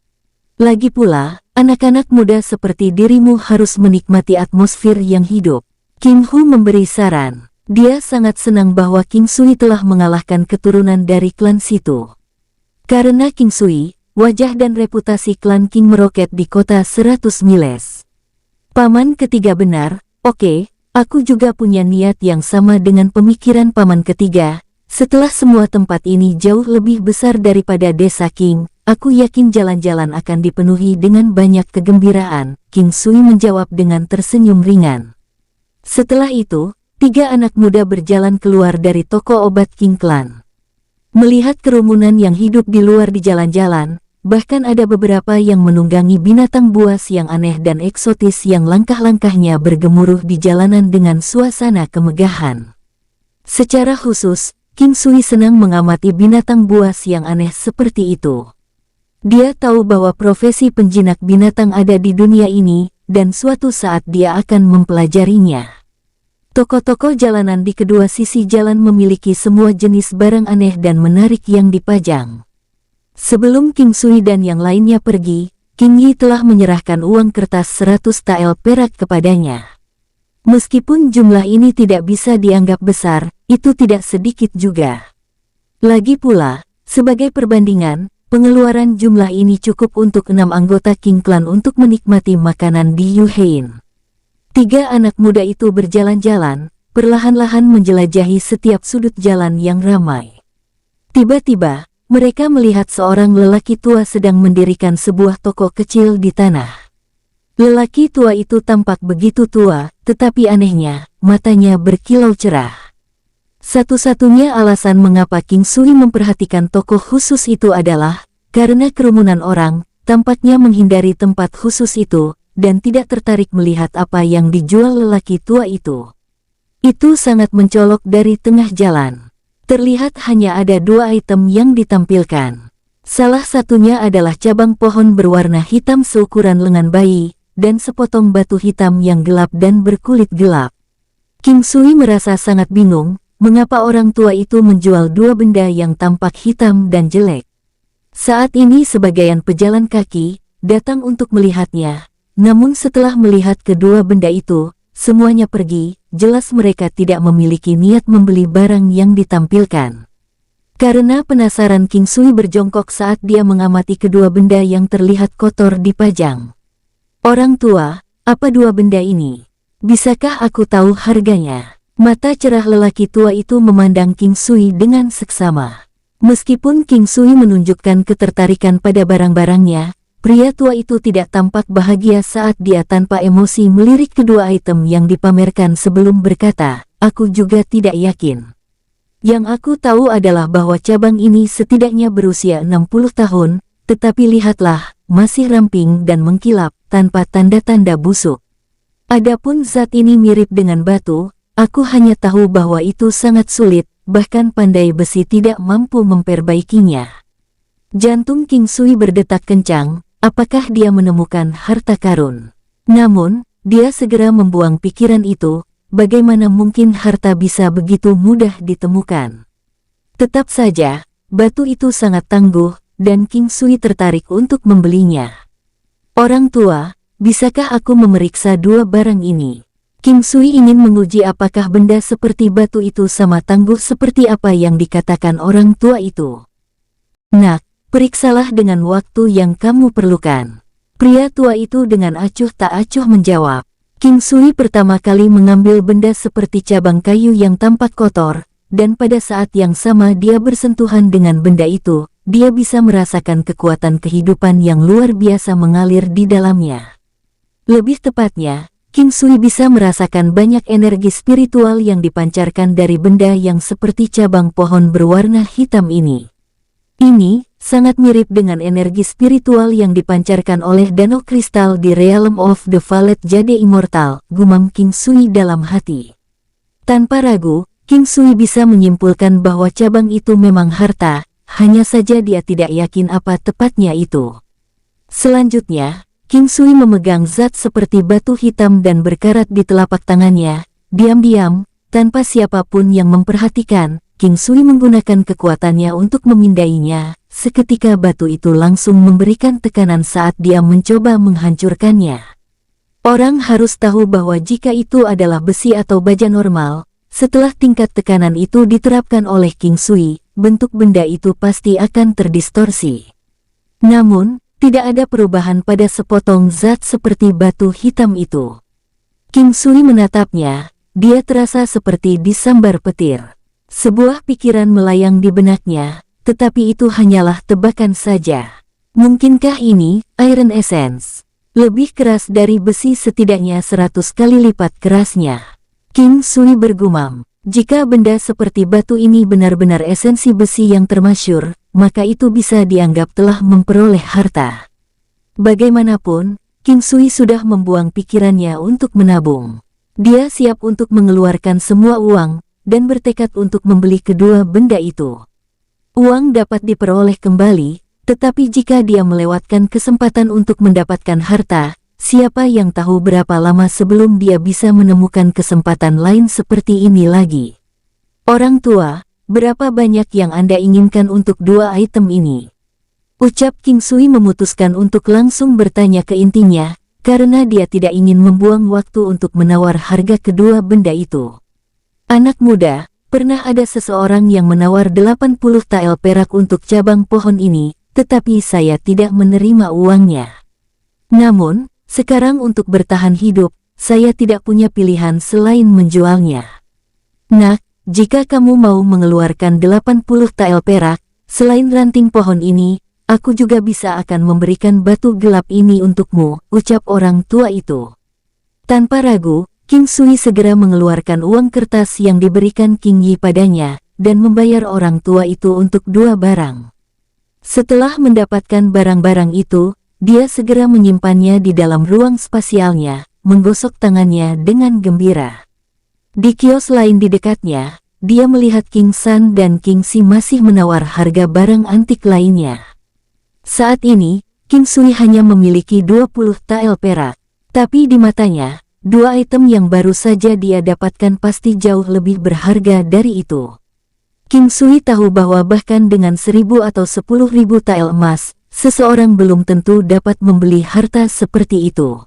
Lagi pula, anak-anak muda seperti dirimu harus menikmati atmosfer yang hidup. King Hu memberi saran. Dia sangat senang bahwa King Sui telah mengalahkan keturunan dari klan situ. Karena King Sui, wajah dan reputasi klan King meroket di kota 100 Miles. Paman ketiga benar, oke, aku juga punya niat yang sama dengan pemikiran paman ketiga. Setelah semua tempat ini jauh lebih besar daripada desa King, aku yakin jalan-jalan akan dipenuhi dengan banyak kegembiraan, King Sui menjawab dengan tersenyum ringan. Setelah itu, 3 anak muda berjalan keluar dari toko obat King Clan. Melihat kerumunan yang hidup di luar di jalan-jalan, bahkan ada beberapa yang menunggangi binatang buas yang aneh dan eksotis yang langkah-langkahnya bergemuruh di jalanan dengan suasana kemegahan. Secara khusus, King Sui senang mengamati binatang buas yang aneh seperti itu. Dia tahu bahwa profesi penjinak binatang ada di dunia ini, dan suatu saat dia akan mempelajarinya. Toko-toko jalanan di kedua sisi jalan memiliki semua jenis barang aneh dan menarik yang dipajang. Sebelum King Sui dan yang lainnya pergi, King Yi telah menyerahkan uang kertas 100 tael perak kepadanya. Meskipun jumlah ini tidak bisa dianggap besar, itu tidak sedikit juga. Lagi pula, sebagai perbandingan, pengeluaran jumlah ini cukup untuk 6 anggota King Clan untuk menikmati makanan di Yuhein. 3 anak muda itu berjalan-jalan, perlahan-lahan menjelajahi setiap sudut jalan yang ramai. Tiba-tiba, mereka melihat seorang lelaki tua sedang mendirikan sebuah toko kecil di tanah. Lelaki tua itu tampak begitu tua, tetapi anehnya, matanya berkilau cerah. Satu-satunya alasan mengapa King Sui memperhatikan toko khusus itu adalah karena kerumunan orang tampaknya menghindari tempat khusus itu dan tidak tertarik melihat apa yang dijual lelaki tua itu. Itu sangat mencolok dari tengah jalan. Terlihat hanya ada 2 item yang ditampilkan. Salah satunya adalah cabang pohon berwarna hitam seukuran lengan bayi, dan sepotong batu hitam yang gelap dan berkulit gelap. King Sui merasa sangat bingung, mengapa orang tua itu menjual 2 benda yang tampak hitam dan jelek. Saat ini sebagian pejalan kaki datang untuk melihatnya, namun setelah melihat kedua benda itu, semuanya pergi, jelas mereka tidak memiliki niat membeli barang yang ditampilkan. Karena penasaran, King Sui berjongkok saat dia mengamati kedua benda yang terlihat kotor dipajang. Orang tua, apa 2 benda ini? Bisakah aku tahu harganya? Mata cerah lelaki tua itu memandang King Sui dengan seksama. Meskipun King Sui menunjukkan ketertarikan pada barang-barangnya, pria tua itu tidak tampak bahagia saat dia tanpa emosi melirik kedua item yang dipamerkan sebelum berkata, aku juga tidak yakin. Yang aku tahu adalah bahwa cabang ini setidaknya berusia 60 tahun, tetapi lihatlah, masih ramping dan mengkilap, tanpa tanda-tanda busuk. Adapun zat ini mirip dengan batu, aku hanya tahu bahwa itu sangat sulit, bahkan pandai besi tidak mampu memperbaikinya. Jantung King Sui berdetak kencang, apakah dia menemukan harta karun? Namun, dia segera membuang pikiran itu, bagaimana mungkin harta bisa begitu mudah ditemukan? Tetap saja, batu itu sangat tangguh, dan King Sui tertarik untuk membelinya. Orang tua, bisakah aku memeriksa dua barang ini? King Sui ingin menguji apakah benda seperti batu itu sama tangguh seperti apa yang dikatakan orang tua itu. Nak, periksalah dengan waktu yang kamu perlukan. Pria tua itu dengan acuh tak acuh menjawab. King Sui pertama kali mengambil benda seperti cabang kayu yang tampak kotor, dan pada saat yang sama dia bersentuhan dengan benda itu, dia bisa merasakan kekuatan kehidupan yang luar biasa mengalir di dalamnya. Lebih tepatnya, King Sui bisa merasakan banyak energi spiritual yang dipancarkan dari benda yang seperti cabang pohon berwarna hitam ini. Ini sangat mirip dengan energi spiritual yang dipancarkan oleh danau kristal di Realm of the Valet Jade Immortal, gumam King Sui dalam hati. Tanpa ragu, King Sui bisa menyimpulkan bahwa cabang itu memang harta, hanya saja dia tidak yakin apa tepatnya itu. Selanjutnya, King Sui memegang zat seperti batu hitam dan berkarat di telapak tangannya. Diam-diam, tanpa siapapun yang memperhatikan, King Sui menggunakan kekuatannya untuk memindainya. Seketika batu itu langsung memberikan tekanan saat dia mencoba menghancurkannya. Orang harus tahu bahwa jika itu adalah besi atau baja normal, setelah tingkat tekanan itu diterapkan oleh King Sui, bentuk benda itu pasti akan terdistorsi. Namun, tidak ada perubahan pada sepotong zat seperti batu hitam itu. King Sui menatapnya, dia terasa seperti disambar petir. Sebuah pikiran melayang di benaknya, tetapi itu hanyalah tebakan saja. Mungkinkah ini Iron Essence? Lebih keras dari besi, setidaknya 100 kali lipat kerasnya. King Sui bergumam, jika benda seperti batu ini benar-benar esensi besi yang termasyhur, maka itu bisa dianggap telah memperoleh harta. Bagaimanapun, King Sui sudah membuang pikirannya untuk menabung. Dia siap untuk mengeluarkan semua uang, dan bertekad untuk membeli kedua benda itu. Uang dapat diperoleh kembali, tetapi jika dia melewatkan kesempatan untuk mendapatkan harta, siapa yang tahu berapa lama sebelum dia bisa menemukan kesempatan lain seperti ini lagi. Orang tua, berapa banyak yang Anda inginkan untuk dua item ini? Ucap King Sui memutuskan untuk langsung bertanya ke intinya, karena dia tidak ingin membuang waktu untuk menawar harga kedua benda itu. Anak muda, pernah ada seseorang yang menawar 80 tael perak untuk cabang pohon ini, tetapi saya tidak menerima uangnya. Namun, sekarang untuk bertahan hidup, saya tidak punya pilihan selain menjualnya. Nak, jika kamu mau mengeluarkan 80 tael perak, selain ranting pohon ini, aku juga bisa akan memberikan batu gelap ini untukmu, ucap orang tua itu. Tanpa ragu, King Sui segera mengeluarkan uang kertas yang diberikan King Yi padanya, dan membayar orang tua itu untuk dua barang. Setelah mendapatkan barang-barang itu, dia segera menyimpannya di dalam ruang spasialnya, menggosok tangannya dengan gembira. Di kios lain di dekatnya, dia melihat King San dan King Si masih menawar harga barang antik lainnya. Saat ini, King Sui hanya memiliki 20 tael perak, tapi di matanya, dua item yang baru saja dia dapatkan pasti jauh lebih berharga dari itu. King Sui tahu bahwa bahkan dengan 1.000 atau 10.000 tael emas, seseorang belum tentu dapat membeli harta seperti itu.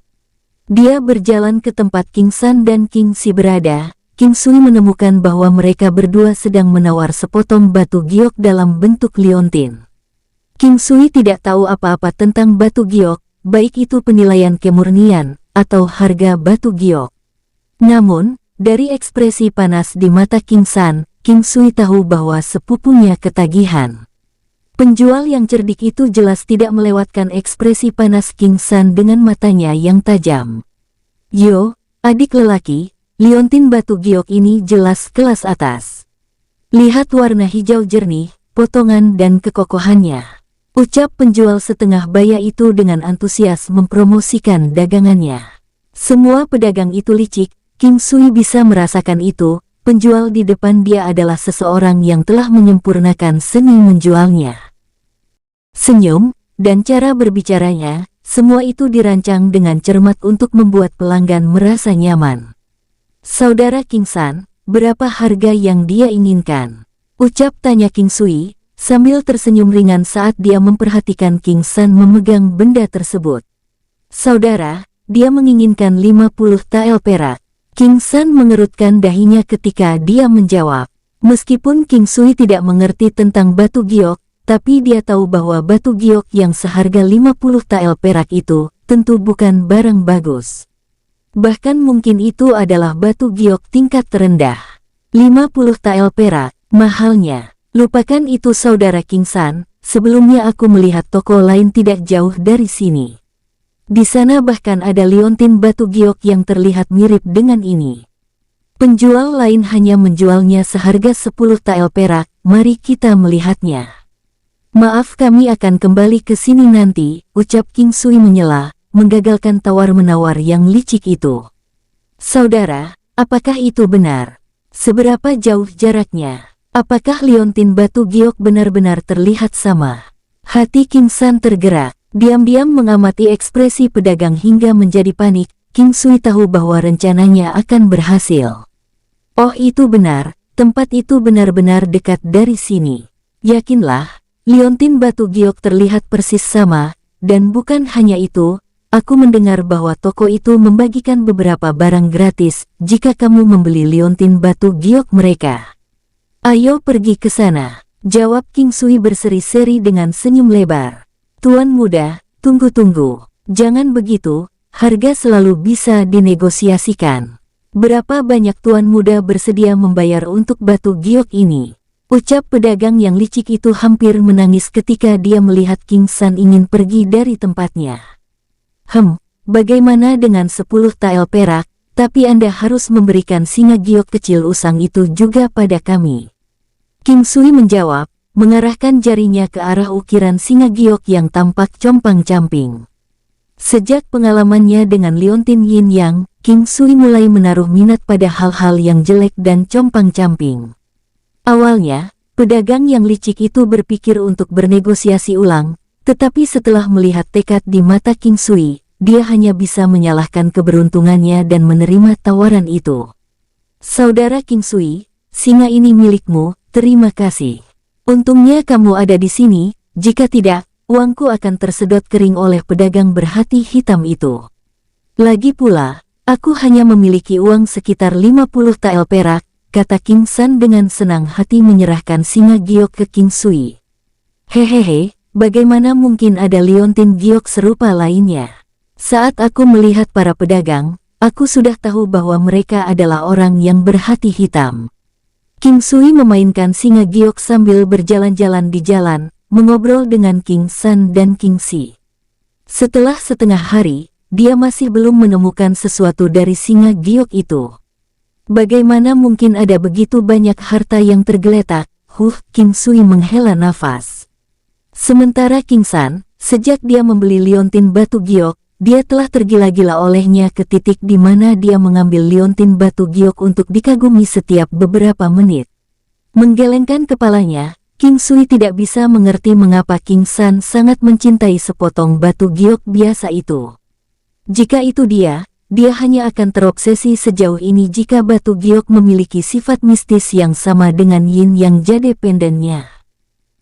Dia berjalan ke tempat King San dan King Si berada. King Sui menemukan bahwa mereka berdua sedang menawar sepotong batu giok dalam bentuk liontin. King Sui tidak tahu apa-apa tentang batu giok, baik itu penilaian kemurnian atau harga batu giok. Namun, dari ekspresi panas di mata King San, King Sui tahu bahwa sepupunya ketagihan. Penjual yang cerdik itu jelas tidak melewatkan ekspresi panas King San dengan matanya yang tajam. Yo, adik lelaki, liontin batu giok ini jelas kelas atas. Lihat warna hijau jernih, potongan dan kekokohannya. Ucap penjual setengah baya itu dengan antusias mempromosikan dagangannya. Semua pedagang itu licik, King Sui bisa merasakan itu. Penjual di depan dia adalah seseorang yang telah menyempurnakan seni menjualnya. Senyum, dan cara berbicaranya, semua itu dirancang dengan cermat untuk membuat pelanggan merasa nyaman. Saudara King San, berapa harga yang dia inginkan? Ucap tanya King Sui, sambil tersenyum ringan saat dia memperhatikan King San memegang benda tersebut. Saudara, dia menginginkan 50 tael perak. King San mengerutkan dahinya ketika dia menjawab. Meskipun King Sui tidak mengerti tentang batu giok, tapi dia tahu bahwa batu giok yang seharga 50 tael perak itu tentu bukan barang bagus. Bahkan mungkin itu adalah batu giok tingkat terendah. 50 tael perak, mahalnya. Lupakan itu saudara King San, sebelumnya aku melihat toko lain tidak jauh dari sini. Di sana bahkan ada liontin batu giok yang terlihat mirip dengan ini. Penjual lain hanya menjualnya seharga 10 tael perak, mari kita melihatnya. Maaf kami akan kembali ke sini nanti, ucap King Sui menyela, menggagalkan tawar-menawar yang licik itu. Saudara, apakah itu benar? Seberapa jauh jaraknya? Apakah liontin batu giok benar-benar terlihat sama? Hati King San tergerak, diam-diam mengamati ekspresi pedagang hingga menjadi panik. King Sui tahu bahwa rencananya akan berhasil. Oh itu benar, tempat itu benar-benar dekat dari sini. Yakinlah, liontin batu giok terlihat persis sama, dan bukan hanya itu, aku mendengar bahwa toko itu membagikan beberapa barang gratis jika kamu membeli liontin batu giok mereka. Ayo pergi ke sana, jawab King Sui berseri-seri dengan senyum lebar. Tuan muda, tunggu-tunggu, jangan begitu, harga selalu bisa dinegosiasikan. Berapa banyak tuan muda bersedia membayar untuk batu giok ini? Ucap pedagang yang licik itu hampir menangis ketika dia melihat King San ingin pergi dari tempatnya. Bagaimana dengan 10 tael perak, tapi Anda harus memberikan singa giok kecil usang itu juga pada kami. King Sui menjawab, mengarahkan jarinya ke arah ukiran singa giok yang tampak compang-camping. Sejak pengalamannya dengan liontin yin yang, King Sui mulai menaruh minat pada hal-hal yang jelek dan compang-camping. Awalnya, pedagang yang licik itu berpikir untuk bernegosiasi ulang, tetapi setelah melihat tekad di mata King Sui, dia hanya bisa menyalahkan keberuntungannya dan menerima tawaran itu. Saudara King Sui, singa ini milikmu, terima kasih. Untungnya kamu ada di sini, jika tidak, uangku akan tersedot kering oleh pedagang berhati hitam itu. Lagi pula, aku hanya memiliki uang sekitar 50 tael perak, kata King San dengan senang hati menyerahkan singa giok ke King Sui. Hehehe, bagaimana mungkin ada liontin giok serupa lainnya? Saat aku melihat para pedagang, aku sudah tahu bahwa mereka adalah orang yang berhati hitam. King Sui memainkan singa giok sambil berjalan-jalan di jalan, mengobrol dengan King San dan King Si. Setelah setengah hari, dia masih belum menemukan sesuatu dari singa giok itu. Bagaimana mungkin ada begitu banyak harta yang tergeletak? King Sui menghela nafas. Sementara King San, sejak dia membeli liontin batu giok, dia telah tergila-gila olehnya ke titik di mana dia mengambil liontin batu giok untuk dikagumi setiap beberapa menit. Menggelengkan kepalanya, King Sui tidak bisa mengerti mengapa King San sangat mencintai sepotong batu giok biasa itu. Jika itu dia hanya akan terobsesi sejauh ini jika batu giok memiliki sifat mistis yang sama dengan yin yang jade pendennya.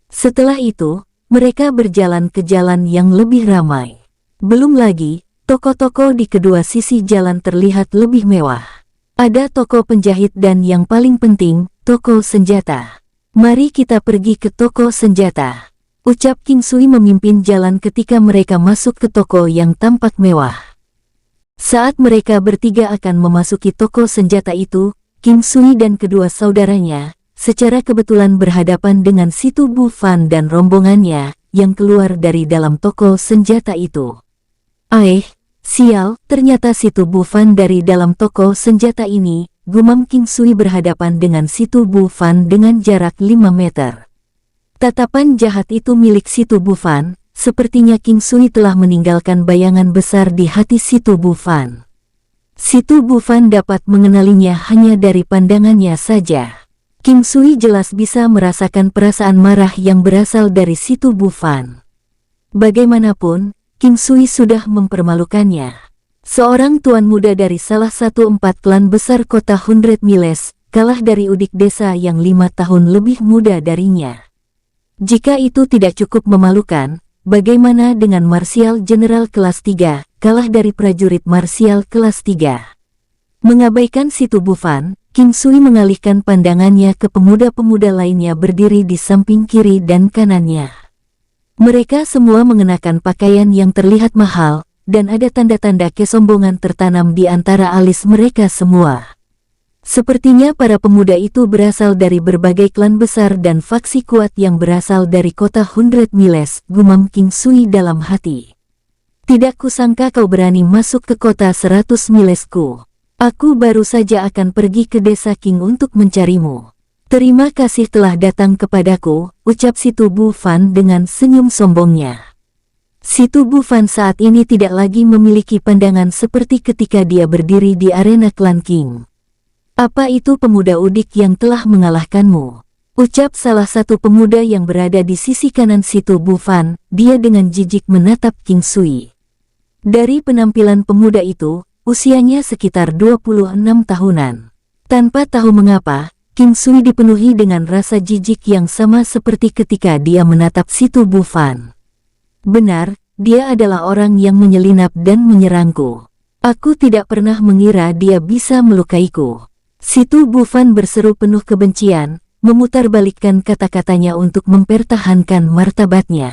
Setelah itu, mereka berjalan ke jalan yang lebih ramai. Belum lagi, toko-toko di kedua sisi jalan terlihat lebih mewah. Ada toko penjahit dan yang paling penting, toko senjata. Mari kita pergi ke toko senjata, ucap King Sui memimpin jalan ketika mereka masuk ke toko yang tampak mewah. Saat mereka bertiga akan memasuki toko senjata itu, King Sui dan kedua saudaranya, secara kebetulan berhadapan dengan Situ Bu Fan dan rombongannya, yang keluar dari dalam toko senjata itu. Sial, ternyata Situ Bu Fan dari dalam toko senjata ini, gumam King Sui berhadapan dengan Situ Bu Fan dengan jarak 5 meter. Tatapan jahat itu milik Situ Bu Fan. Sepertinya King Sui telah meninggalkan bayangan besar di hati Situ Bu Fan. Situ Bu Fan dapat mengenalinya hanya dari pandangannya saja. King Sui jelas bisa merasakan perasaan marah yang berasal dari Situ Bu Fan. Bagaimanapun, King Sui sudah mempermalukannya. Seorang tuan muda dari salah satu 4 klan besar kota Hundred Miles, kalah dari udik desa yang 5 tahun lebih muda darinya. Jika itu tidak cukup memalukan, bagaimana dengan marsial general kelas 3, kalah dari prajurit marsial kelas 3? Mengabaikan situ Bufan, King Sui mengalihkan pandangannya ke pemuda-pemuda lainnya berdiri di samping kiri dan kanannya. Mereka semua mengenakan pakaian yang terlihat mahal, dan ada tanda-tanda kesombongan tertanam di antara alis mereka semua. Sepertinya para pemuda itu berasal dari berbagai klan besar dan faksi kuat yang berasal dari kota Hundred Miles, gumam King Sui dalam hati. Tidak kusangka kau berani masuk ke kota 100 milesku. Aku baru saja akan pergi ke desa King untuk mencarimu. Terima kasih telah datang kepadaku, ucap Situ Bufan dengan senyum sombongnya. Situ Bufan saat ini tidak lagi memiliki pandangan seperti ketika dia berdiri di arena klan King. Apa itu pemuda udik yang telah mengalahkanmu? Ucap salah satu pemuda yang berada di sisi kanan Situ Bufan, dia dengan jijik menatap King Sui. Dari penampilan pemuda itu, usianya sekitar 26 tahunan. Tanpa tahu mengapa, King Sui dipenuhi dengan rasa jijik yang sama seperti ketika dia menatap Situ Bufan. Benar, dia adalah orang yang menyelinap dan menyerangku. Aku tidak pernah mengira dia bisa melukaiku. Situ Bufan berseru penuh kebencian, memutarbalikkan kata-katanya untuk mempertahankan martabatnya.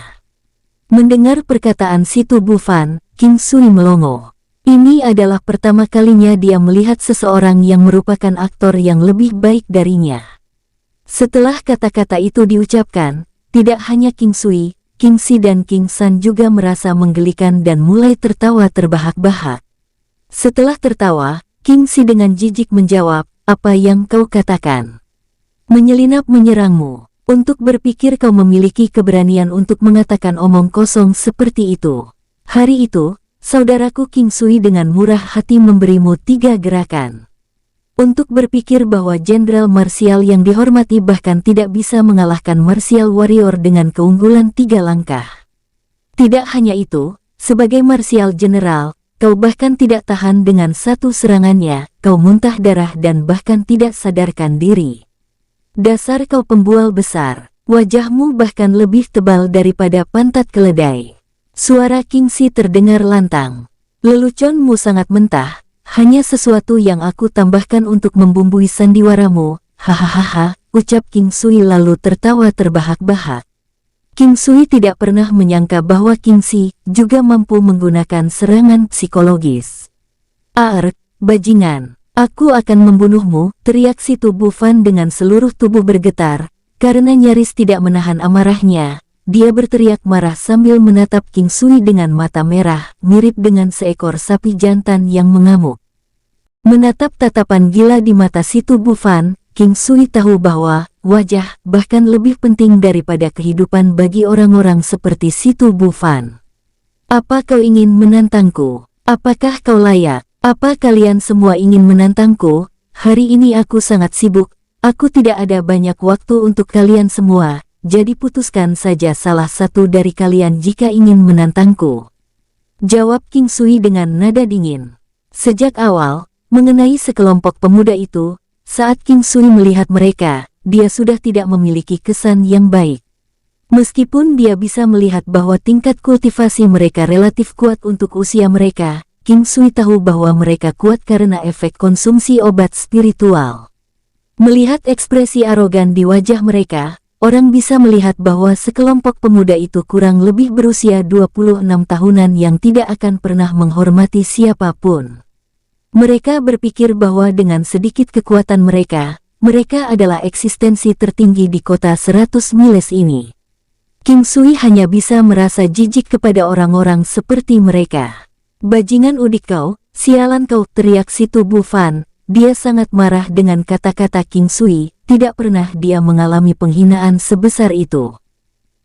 Mendengar perkataan Situ Bufan, King Sui melongo. Ini adalah pertama kalinya dia melihat seseorang yang merupakan aktor yang lebih baik darinya. Setelah kata-kata itu diucapkan, tidak hanya King Sui, King Si dan King San juga merasa menggelikan dan mulai tertawa terbahak-bahak. Setelah tertawa, King Si dengan jijik menjawab, apa yang kau katakan? Menyelinap menyerangmu. Untuk berpikir kau memiliki keberanian untuk mengatakan omong kosong seperti itu. Hari itu, saudaraku King Sui dengan murah hati memberimu 3 gerakan. Untuk berpikir bahwa jenderal marsial yang dihormati bahkan tidak bisa mengalahkan martial warrior dengan keunggulan 3 langkah. Tidak hanya itu, sebagai martial general, kau bahkan tidak tahan dengan satu serangannya, kau muntah darah dan bahkan tidak sadarkan diri. Dasar kau pembual besar, wajahmu bahkan lebih tebal daripada pantat keledai. Suara King Si terdengar lantang. Leluconmu sangat mentah, hanya sesuatu yang aku tambahkan untuk membumbui sandiwaramu, hahaha, ucap King Sui lalu tertawa terbahak-bahak. King Sui tidak pernah menyangka bahwa King Si juga mampu menggunakan serangan psikologis. Ark, bajingan, aku akan membunuhmu, teriak Situ Bufan dengan seluruh tubuh bergetar, karena nyaris tidak menahan amarahnya. Dia berteriak marah sambil menatap King Sui dengan mata merah, mirip dengan seekor sapi jantan yang mengamuk. Menatap tatapan gila di mata Situ Bufan, King Sui tahu bahwa wajah bahkan lebih penting daripada kehidupan bagi orang-orang seperti Situ Bufan. Apa kau ingin menantangku? Apakah kau layak? Apa kalian semua ingin menantangku? Hari ini aku sangat sibuk, aku tidak ada banyak waktu untuk kalian semua, jadi putuskan saja salah satu dari kalian jika ingin menantangku. Jawab King Sui dengan nada dingin. Sejak awal, mengenai sekelompok pemuda itu, saat King Sui melihat mereka, dia sudah tidak memiliki kesan yang baik. Meskipun dia bisa melihat bahwa tingkat kultivasi mereka relatif kuat untuk usia mereka, King Sui tahu bahwa mereka kuat karena efek konsumsi obat spiritual. Melihat ekspresi arogan di wajah mereka, orang bisa melihat bahwa sekelompok pemuda itu kurang lebih berusia 26 tahunan yang tidak akan pernah menghormati siapapun. Mereka berpikir bahwa dengan sedikit kekuatan mereka adalah eksistensi tertinggi di kota 100 miles ini. King Sui hanya bisa merasa jijik kepada orang-orang seperti mereka. Bajingan udik kau, sialan kau, teriak Situ Bufan. Dia sangat marah dengan kata-kata King Sui, tidak pernah dia mengalami penghinaan sebesar itu.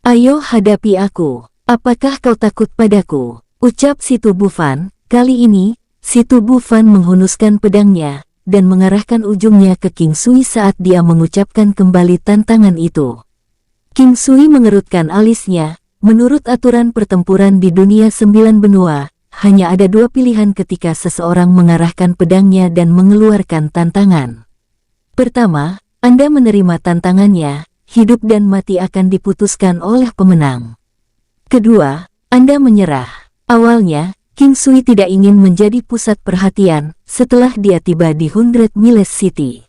Ayo hadapi aku, apakah kau takut padaku? Ucap Situ Bufan. Kali ini, Situ Bufan menghunuskan pedangnya, dan mengarahkan ujungnya ke King Sui saat dia mengucapkan kembali tantangan itu. King Sui mengerutkan alisnya, menurut aturan pertempuran di dunia 9 benua, hanya ada dua pilihan ketika seseorang mengarahkan pedangnya dan mengeluarkan tantangan. Pertama, Anda menerima tantangannya, hidup dan mati akan diputuskan oleh pemenang. Kedua, Anda menyerah. Awalnya, King Sui tidak ingin menjadi pusat perhatian setelah dia tiba di 100 Miles City.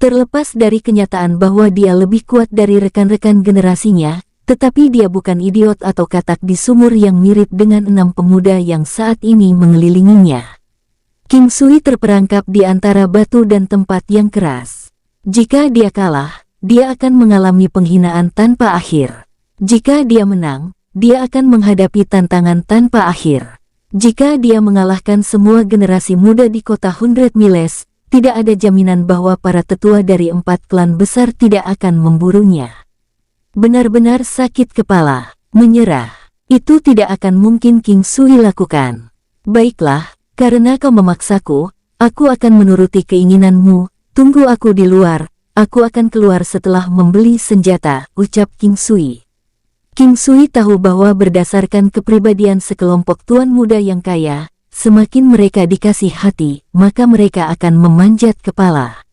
Terlepas dari kenyataan bahwa dia lebih kuat dari rekan-rekan generasinya, tetapi dia bukan idiot atau katak di sumur yang mirip dengan 6 pemuda yang saat ini mengelilinginya. King Sui terperangkap di antara batu dan tempat yang keras. Jika dia kalah, dia akan mengalami penghinaan tanpa akhir. Jika dia menang, dia akan menghadapi tantangan tanpa akhir. Jika dia mengalahkan semua generasi muda di kota 100 Miles, tidak ada jaminan bahwa para tetua dari 4 klan besar tidak akan memburunya. Benar-benar sakit kepala, menyerah. Itu tidak akan mungkin King Sui lakukan. Baiklah, karena kau memaksaku, aku akan menuruti keinginanmu. Tunggu aku di luar, aku akan keluar setelah membeli senjata, ucap King Sui. King Sui tahu bahwa berdasarkan kepribadian sekelompok tuan muda yang kaya, semakin mereka dikasih hati, maka mereka akan memanjat kepala.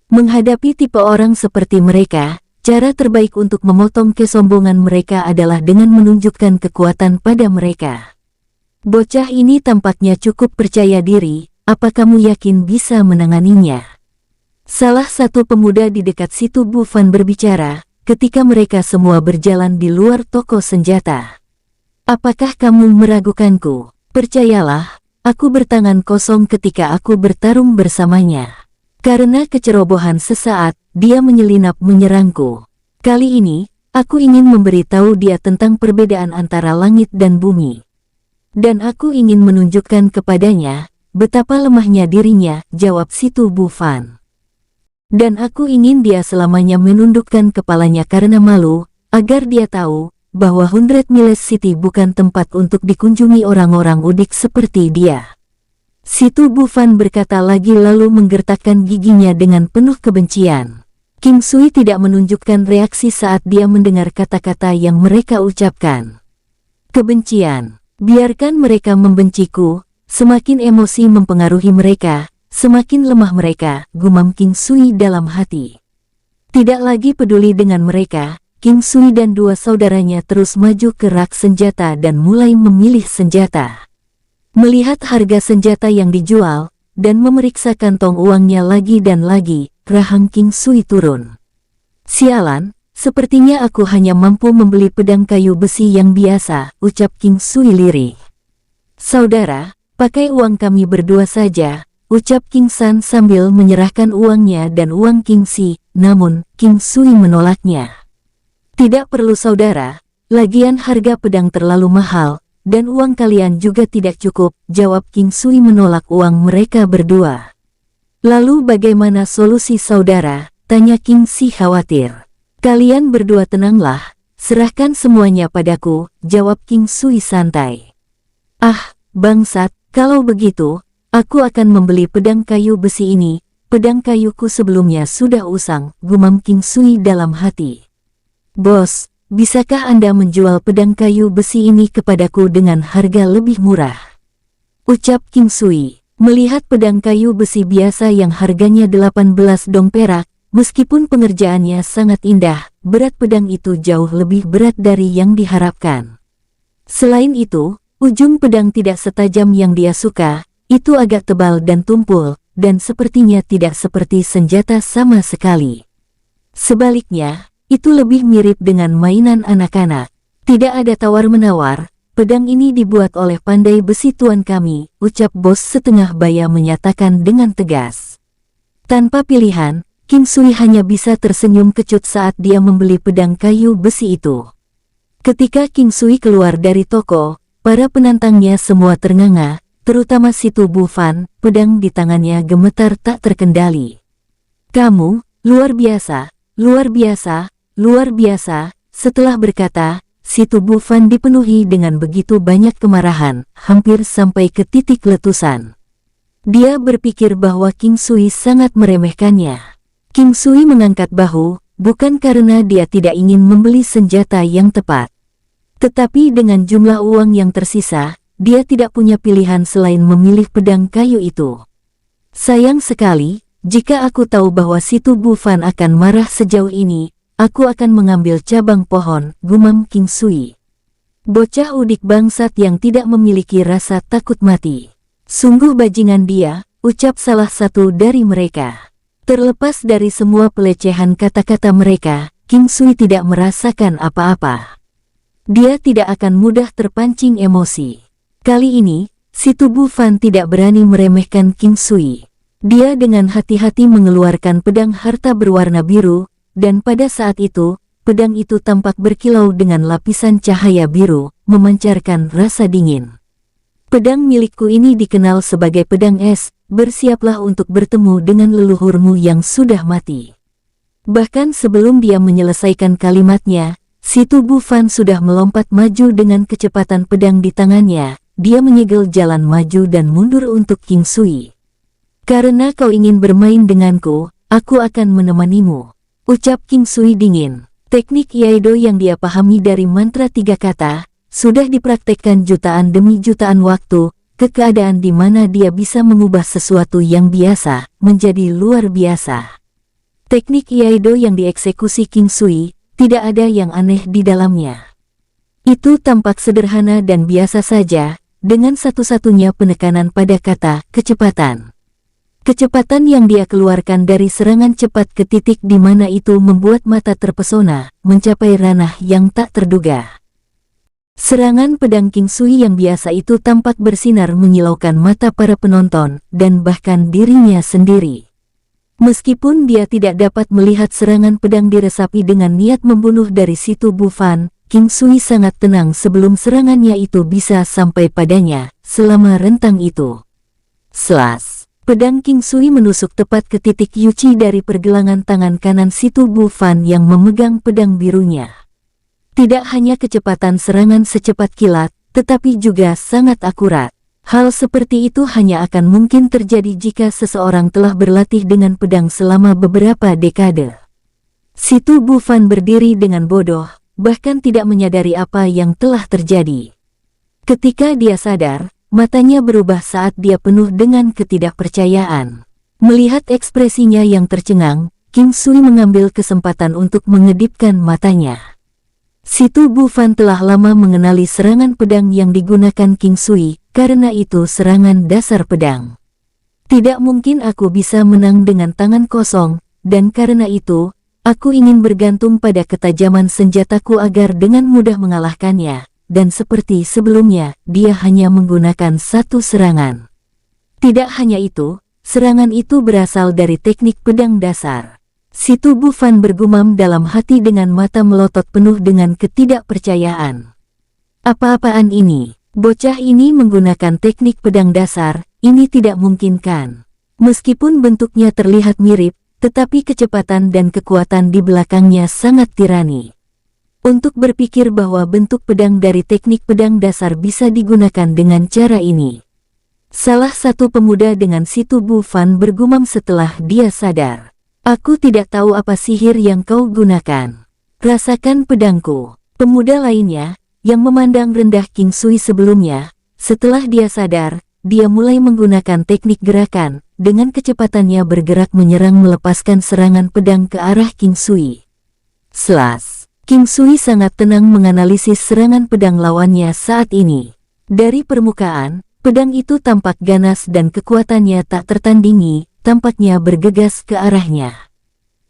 Menghadapi tipe orang seperti mereka, cara terbaik untuk memotong kesombongan mereka adalah dengan menunjukkan kekuatan pada mereka. Bocah ini tampaknya cukup percaya diri, apa kamu yakin bisa menanganinya? Salah satu pemuda di dekat situ Bu Fan berbicara, ketika mereka semua berjalan di luar toko senjata. Apakah kamu meragukanku? Percayalah, aku bertangan kosong ketika aku bertarung bersamanya. Karena kecerobohan sesaat, dia menyelinap menyerangku. Kali ini, aku ingin memberitahu dia tentang perbedaan antara langit dan bumi. Dan aku ingin menunjukkan kepadanya, betapa lemahnya dirinya, jawab situ Bu Fan. Dan aku ingin dia selamanya menundukkan kepalanya karena malu, agar dia tahu bahwa 100 Miles City bukan tempat untuk dikunjungi orang-orang udik seperti dia. Situ Bu Fan berkata lagi lalu menggertakkan giginya dengan penuh kebencian. King Sui tidak menunjukkan reaksi saat dia mendengar kata-kata yang mereka ucapkan. Kebencian, biarkan mereka membenciku, semakin emosi mempengaruhi mereka. Semakin lemah mereka, gumam King Sui dalam hati. Tidak lagi peduli dengan mereka, King Sui dan dua saudaranya terus maju ke rak senjata dan mulai memilih senjata. Melihat harga senjata yang dijual, dan memeriksa kantong uangnya lagi dan lagi, rahang King Sui turun. Sialan, sepertinya aku hanya mampu membeli pedang kayu besi yang biasa, ucap King Sui lirih. Saudara, pakai uang kami berdua saja, ucap King San sambil menyerahkan uangnya dan uang King Si, namun King Sui menolaknya. Tidak perlu saudara, lagian harga pedang terlalu mahal, dan uang kalian juga tidak cukup, jawab King Sui menolak uang mereka berdua. Lalu bagaimana solusi saudara, tanya King Si khawatir. Kalian berdua tenanglah, serahkan semuanya padaku, jawab King Sui santai. Ah, bangsat, kalau begitu, aku akan membeli pedang kayu besi ini, pedang kayuku sebelumnya sudah usang, gumam King Sui dalam hati. Bos, bisakah Anda menjual pedang kayu besi ini kepadaku dengan harga lebih murah? Ucap King Sui, melihat pedang kayu besi biasa yang harganya 18 dong perak, meskipun pengerjaannya sangat indah, berat pedang itu jauh lebih berat dari yang diharapkan. Selain itu, ujung pedang tidak setajam yang dia suka, itu agak tebal dan tumpul, dan sepertinya tidak seperti senjata sama sekali. Sebaliknya, itu lebih mirip dengan mainan anak-anak. Tidak ada tawar-menawar, pedang ini dibuat oleh pandai besi tuan kami, ucap bos setengah baya menyatakan dengan tegas. Tanpa pilihan, King Sui hanya bisa tersenyum kecut saat dia membeli pedang kayu besi itu. Ketika King Sui keluar dari toko, para penantangnya semua ternganga, terutama situ Bu Fan, pedang di tangannya gemetar tak terkendali. Kamu, luar biasa, luar biasa, luar biasa, setelah berkata, situ Bu Fan dipenuhi dengan begitu banyak kemarahan, hampir sampai ke titik letusan. Dia berpikir bahwa King Sui sangat meremehkannya. King Sui mengangkat bahu, bukan karena dia tidak ingin membeli senjata yang tepat. Tetapi dengan jumlah uang yang tersisa, dia tidak punya pilihan selain memilih pedang kayu itu. Sayang sekali, jika aku tahu bahwa si Tu Bufan akan marah sejauh ini, aku akan mengambil cabang pohon, gumam King Sui. Bocah udik bangsat yang tidak memiliki rasa takut mati. Sungguh bajingan dia, ucap salah satu dari mereka. Terlepas dari semua pelecehan kata-kata mereka, King Sui tidak merasakan apa-apa. Dia tidak akan mudah terpancing emosi. Kali ini, si Tu Bufan tidak berani meremehkan King Sui. Dia dengan hati-hati mengeluarkan pedang harta berwarna biru, dan pada saat itu, pedang itu tampak berkilau dengan lapisan cahaya biru, memancarkan rasa dingin. Pedang milikku ini dikenal sebagai pedang es, bersiaplah untuk bertemu dengan leluhurmu yang sudah mati. Bahkan sebelum dia menyelesaikan kalimatnya, si Tu Bufan sudah melompat maju dengan kecepatan pedang di tangannya. Dia menyegel jalan maju dan mundur untuk King Sui. Karena kau ingin bermain denganku, aku akan menemanimu, ucap King Sui dingin. Teknik Iaido yang dia pahami dari mantra 3 kata, sudah dipraktekkan jutaan demi jutaan waktu, ke keadaan di mana dia bisa mengubah sesuatu yang biasa, menjadi luar biasa. Teknik Iaido yang dieksekusi King Sui, tidak ada yang aneh di dalamnya. Itu tampak sederhana dan biasa saja, dengan satu-satunya penekanan pada kata, kecepatan. Kecepatan yang dia keluarkan dari serangan cepat ke titik di mana itu membuat mata terpesona, mencapai ranah yang tak terduga. Serangan pedang King Sui yang biasa itu tampak bersinar menyilaukan mata para penonton, dan bahkan dirinya sendiri. Meskipun dia tidak dapat melihat serangan pedang diresapi dengan niat membunuh dari si Tu Bufan, King Sui sangat tenang sebelum serangannya itu bisa sampai padanya, selama rentang itu. Slas! Pedang King Sui menusuk tepat ke titik Yuchi dari pergelangan tangan kanan si Tu Bufan yang memegang pedang birunya. Tidak hanya kecepatan serangan secepat kilat, tetapi juga sangat akurat. Hal seperti itu hanya akan mungkin terjadi jika seseorang telah berlatih dengan pedang selama beberapa dekade. Si Tu Bufan berdiri dengan bodoh, bahkan tidak menyadari apa yang telah terjadi. Ketika dia sadar, matanya berubah saat dia penuh dengan ketidakpercayaan. Melihat ekspresinya yang tercengang, King Sui mengambil kesempatan untuk mengedipkan matanya. Si Tu Bufan telah lama mengenali serangan pedang yang digunakan King Sui, karena itu serangan dasar pedang. Tidak mungkin aku bisa menang dengan tangan kosong, dan karena itu, aku ingin bergantung pada ketajaman senjataku agar dengan mudah mengalahkannya, dan seperti sebelumnya, dia hanya menggunakan satu serangan. Tidak hanya itu, serangan itu berasal dari teknik pedang dasar. Si Tu Bufan bergumam dalam hati dengan mata melotot penuh dengan ketidakpercayaan. Apa-apaan ini? Bocah ini menggunakan teknik pedang dasar, ini tidak mungkin kan? Meskipun bentuknya terlihat mirip, tetapi kecepatan dan kekuatan di belakangnya sangat tirani. Untuk berpikir bahwa bentuk pedang dari teknik pedang dasar bisa digunakan dengan cara ini. Salah satu pemuda dengan si Tu Bufan bergumam setelah dia sadar. Aku tidak tahu apa sihir yang kau gunakan. Rasakan pedangku. Pemuda lainnya, yang memandang rendah King Sui sebelumnya, setelah dia sadar, dia mulai menggunakan teknik gerakan, dengan kecepatannya bergerak menyerang melepaskan serangan pedang ke arah King Sui. Slas! King Sui sangat tenang menganalisis serangan pedang lawannya saat ini. Dari permukaan, pedang itu tampak ganas dan kekuatannya tak tertandingi, tampaknya bergegas ke arahnya.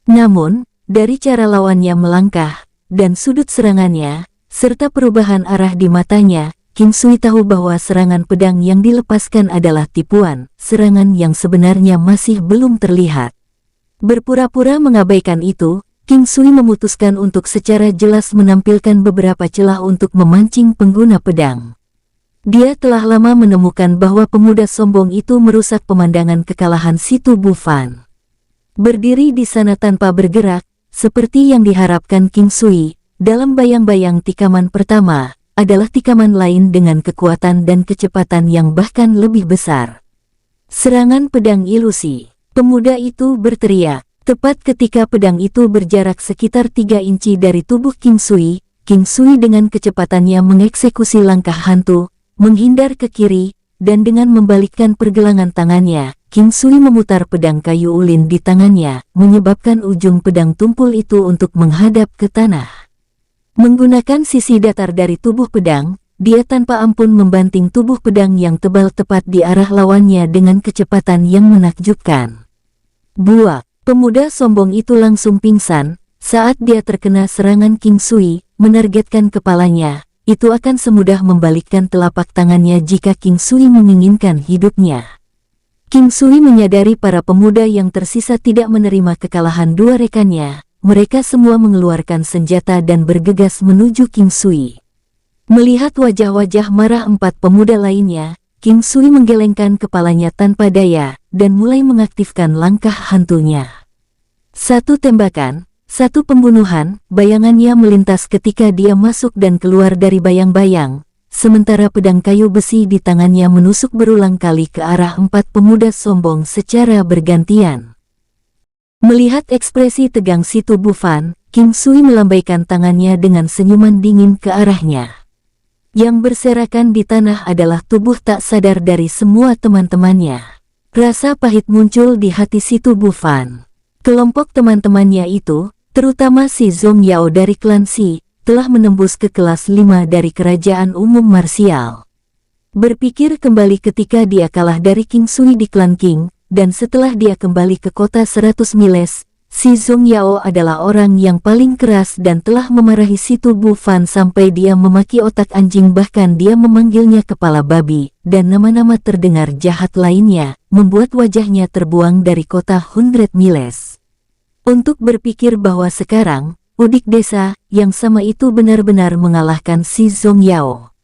Namun, dari cara lawannya melangkah, dan sudut serangannya, serta perubahan arah di matanya, King Sui tahu bahwa serangan pedang yang dilepaskan adalah tipuan, serangan yang sebenarnya masih belum terlihat. Berpura-pura mengabaikan itu, King Sui memutuskan untuk secara jelas menampilkan beberapa celah untuk memancing pengguna pedang. Dia telah lama menemukan bahwa pemuda sombong itu merusak pemandangan kekalahan si Tu Bufan. Berdiri di sana tanpa bergerak, seperti yang diharapkan King Sui, dalam bayang-bayang tikaman pertama, adalah tikaman lain dengan kekuatan dan kecepatan yang bahkan lebih besar. Serangan pedang ilusi. Pemuda itu berteriak, tepat ketika pedang itu berjarak sekitar 3 inci dari tubuh King Sui dengan kecepatannya mengeksekusi langkah hantu, menghindar ke kiri, dan dengan membalikkan pergelangan tangannya, King Sui memutar pedang kayu ulin di tangannya, menyebabkan ujung pedang tumpul itu untuk menghadap ke tanah. Menggunakan sisi datar dari tubuh pedang, dia tanpa ampun membanting tubuh pedang yang tebal tepat di arah lawannya dengan kecepatan yang menakjubkan. Buak! Pemuda sombong itu langsung pingsan saat dia terkena serangan King Sui, menargetkan kepalanya. Itu akan semudah membalikkan telapak tangannya jika King Sui menginginkan hidupnya. King Sui menyadari para pemuda yang tersisa tidak menerima kekalahan dua rekannya. Mereka semua mengeluarkan senjata dan bergegas menuju King Sui. Melihat wajah-wajah marah empat pemuda lainnya, King Sui menggelengkan kepalanya tanpa daya, dan mulai mengaktifkan langkah hantunya. Satu tembakan, satu pembunuhan, bayangannya melintas ketika dia masuk dan keluar dari bayang-bayang, sementara pedang kayu besi di tangannya menusuk berulang kali ke arah empat pemuda sombong secara bergantian. Melihat ekspresi tegang si tubuh Fan, King Sui melambaikan tangannya dengan senyuman dingin ke arahnya. Yang berserakan di tanah adalah tubuh tak sadar dari semua teman-temannya. Rasa pahit muncul di hati si tubuh Fan. Kelompok teman-temannya itu, terutama si Zhong Yao dari klan Si, telah menembus ke kelas 5 dari kerajaan umum marsial. Berpikir kembali ketika dia kalah dari King Sui di klan King, dan setelah dia kembali ke kota 100 miles, si Zhong Yao adalah orang yang paling keras dan telah memarahi si tubuh Fan sampai dia memaki otak anjing, bahkan dia memanggilnya kepala babi, dan nama-nama terdengar jahat lainnya, membuat wajahnya terbuang dari kota 100 miles. Untuk berpikir bahwa sekarang, udik desa yang sama itu benar-benar mengalahkan si Zhong Yao.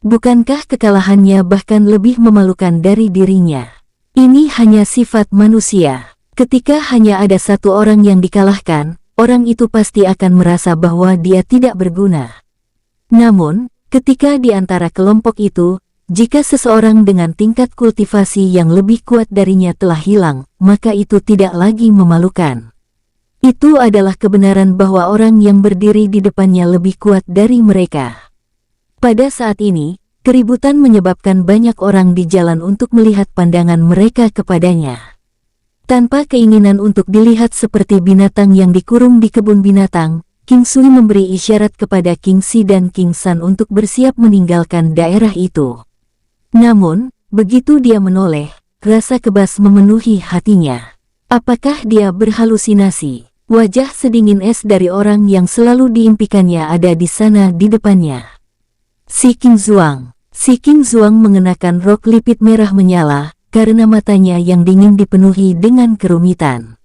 Bukankah kekalahannya bahkan lebih memalukan dari dirinya? Ini hanya sifat manusia. Ketika hanya ada satu orang yang dikalahkan, orang itu pasti akan merasa bahwa dia tidak berguna. Namun, ketika di antara kelompok itu, jika seseorang dengan tingkat kultivasi yang lebih kuat darinya telah hilang, maka itu tidak lagi memalukan. Itu adalah kebenaran bahwa orang yang berdiri di depannya lebih kuat dari mereka. Pada saat ini, keributan menyebabkan banyak orang di jalan untuk melihat pandangan mereka kepadanya. Tanpa keinginan untuk dilihat seperti binatang yang dikurung di kebun binatang, King Sui memberi isyarat kepada King Si dan King San untuk bersiap meninggalkan daerah itu. Namun, begitu dia menoleh, rasa kebas memenuhi hatinya. Apakah dia berhalusinasi? Wajah sedingin es dari orang yang selalu diimpikannya ada di sana di depannya. Si King Zuang mengenakan rok lipit merah menyala, karena matanya yang dingin dipenuhi dengan kerumitan.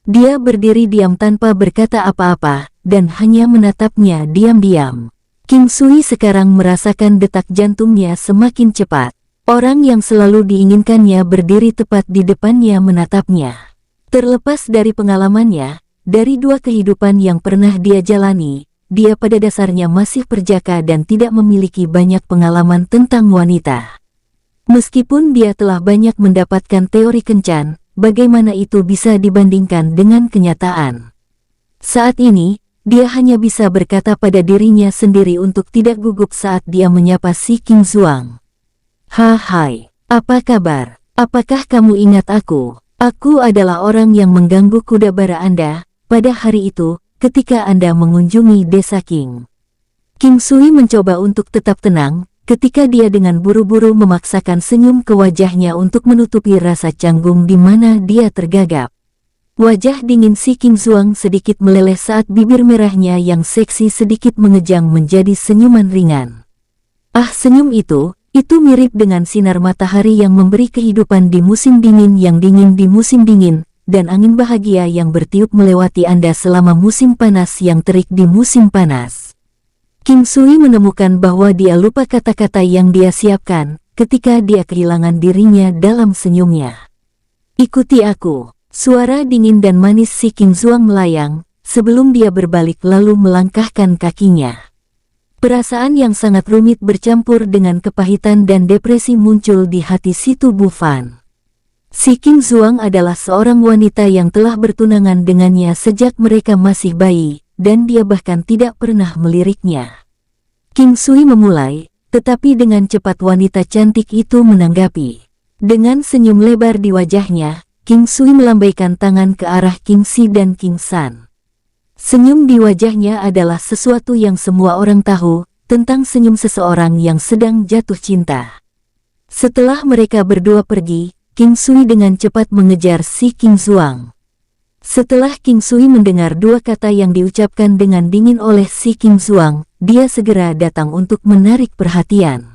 Dia berdiri diam tanpa berkata apa-apa, dan hanya menatapnya diam-diam. King Sui sekarang merasakan detak jantungnya semakin cepat. Orang yang selalu diinginkannya berdiri tepat di depannya menatapnya. Terlepas dari pengalamannya, dari dua kehidupan yang pernah dia jalani, dia pada dasarnya masih perjaka dan tidak memiliki banyak pengalaman tentang wanita. Meskipun dia telah banyak mendapatkan teori kencan, bagaimana itu bisa dibandingkan dengan kenyataan? Saat ini, dia hanya bisa berkata pada dirinya sendiri untuk tidak gugup saat dia menyapa si King Zuang. Hai, apa kabar? Apakah kamu ingat aku? Aku adalah orang yang mengganggu kuda bara Anda, pada hari itu, ketika Anda mengunjungi desa King. King Sui mencoba untuk tetap tenang, ketika dia dengan buru-buru memaksakan senyum ke wajahnya untuk menutupi rasa canggung di mana dia tergagap. Wajah dingin si King Zuang sedikit meleleh saat bibir merahnya yang seksi sedikit mengejang menjadi senyuman ringan. Senyum itu mirip dengan sinar matahari yang memberi kehidupan di musim dingin yang dingin di musim dingin, dan angin bahagia yang bertiup melewati Anda selama musim panas yang terik di musim panas. King Sui menemukan bahwa dia lupa kata-kata yang dia siapkan ketika dia kehilangan dirinya dalam senyumnya. Ikuti aku. Suara dingin dan manis si King Zuang melayang sebelum dia berbalik lalu melangkahkan kakinya. Perasaan yang sangat rumit bercampur dengan kepahitan dan depresi muncul di hati si tubuh Fan. Si King Zuang adalah seorang wanita yang telah bertunangan dengannya sejak mereka masih bayi, dan dia bahkan tidak pernah meliriknya. King Sui memulai, Tetapi dengan cepat wanita cantik itu menanggapi. Dengan senyum lebar di wajahnya, King Sui melambaikan tangan ke arah King Si dan King San. Senyum di wajahnya adalah sesuatu yang semua orang tahu tentang senyum seseorang yang sedang jatuh cinta. Setelah mereka berdua pergi, King Sui dengan cepat mengejar si King Zuang. Setelah King Sui mendengar dua kata yang diucapkan dengan dingin oleh si King Zuang, dia segera datang untuk menarik perhatian.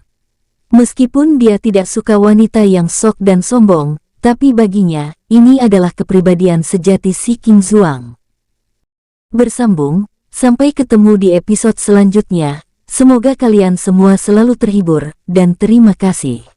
Meskipun dia tidak suka wanita yang sok dan sombong, tapi baginya, ini adalah kepribadian sejati si King Zuang. Bersambung, sampai ketemu di episode selanjutnya. Semoga kalian semua selalu terhibur, dan terima kasih.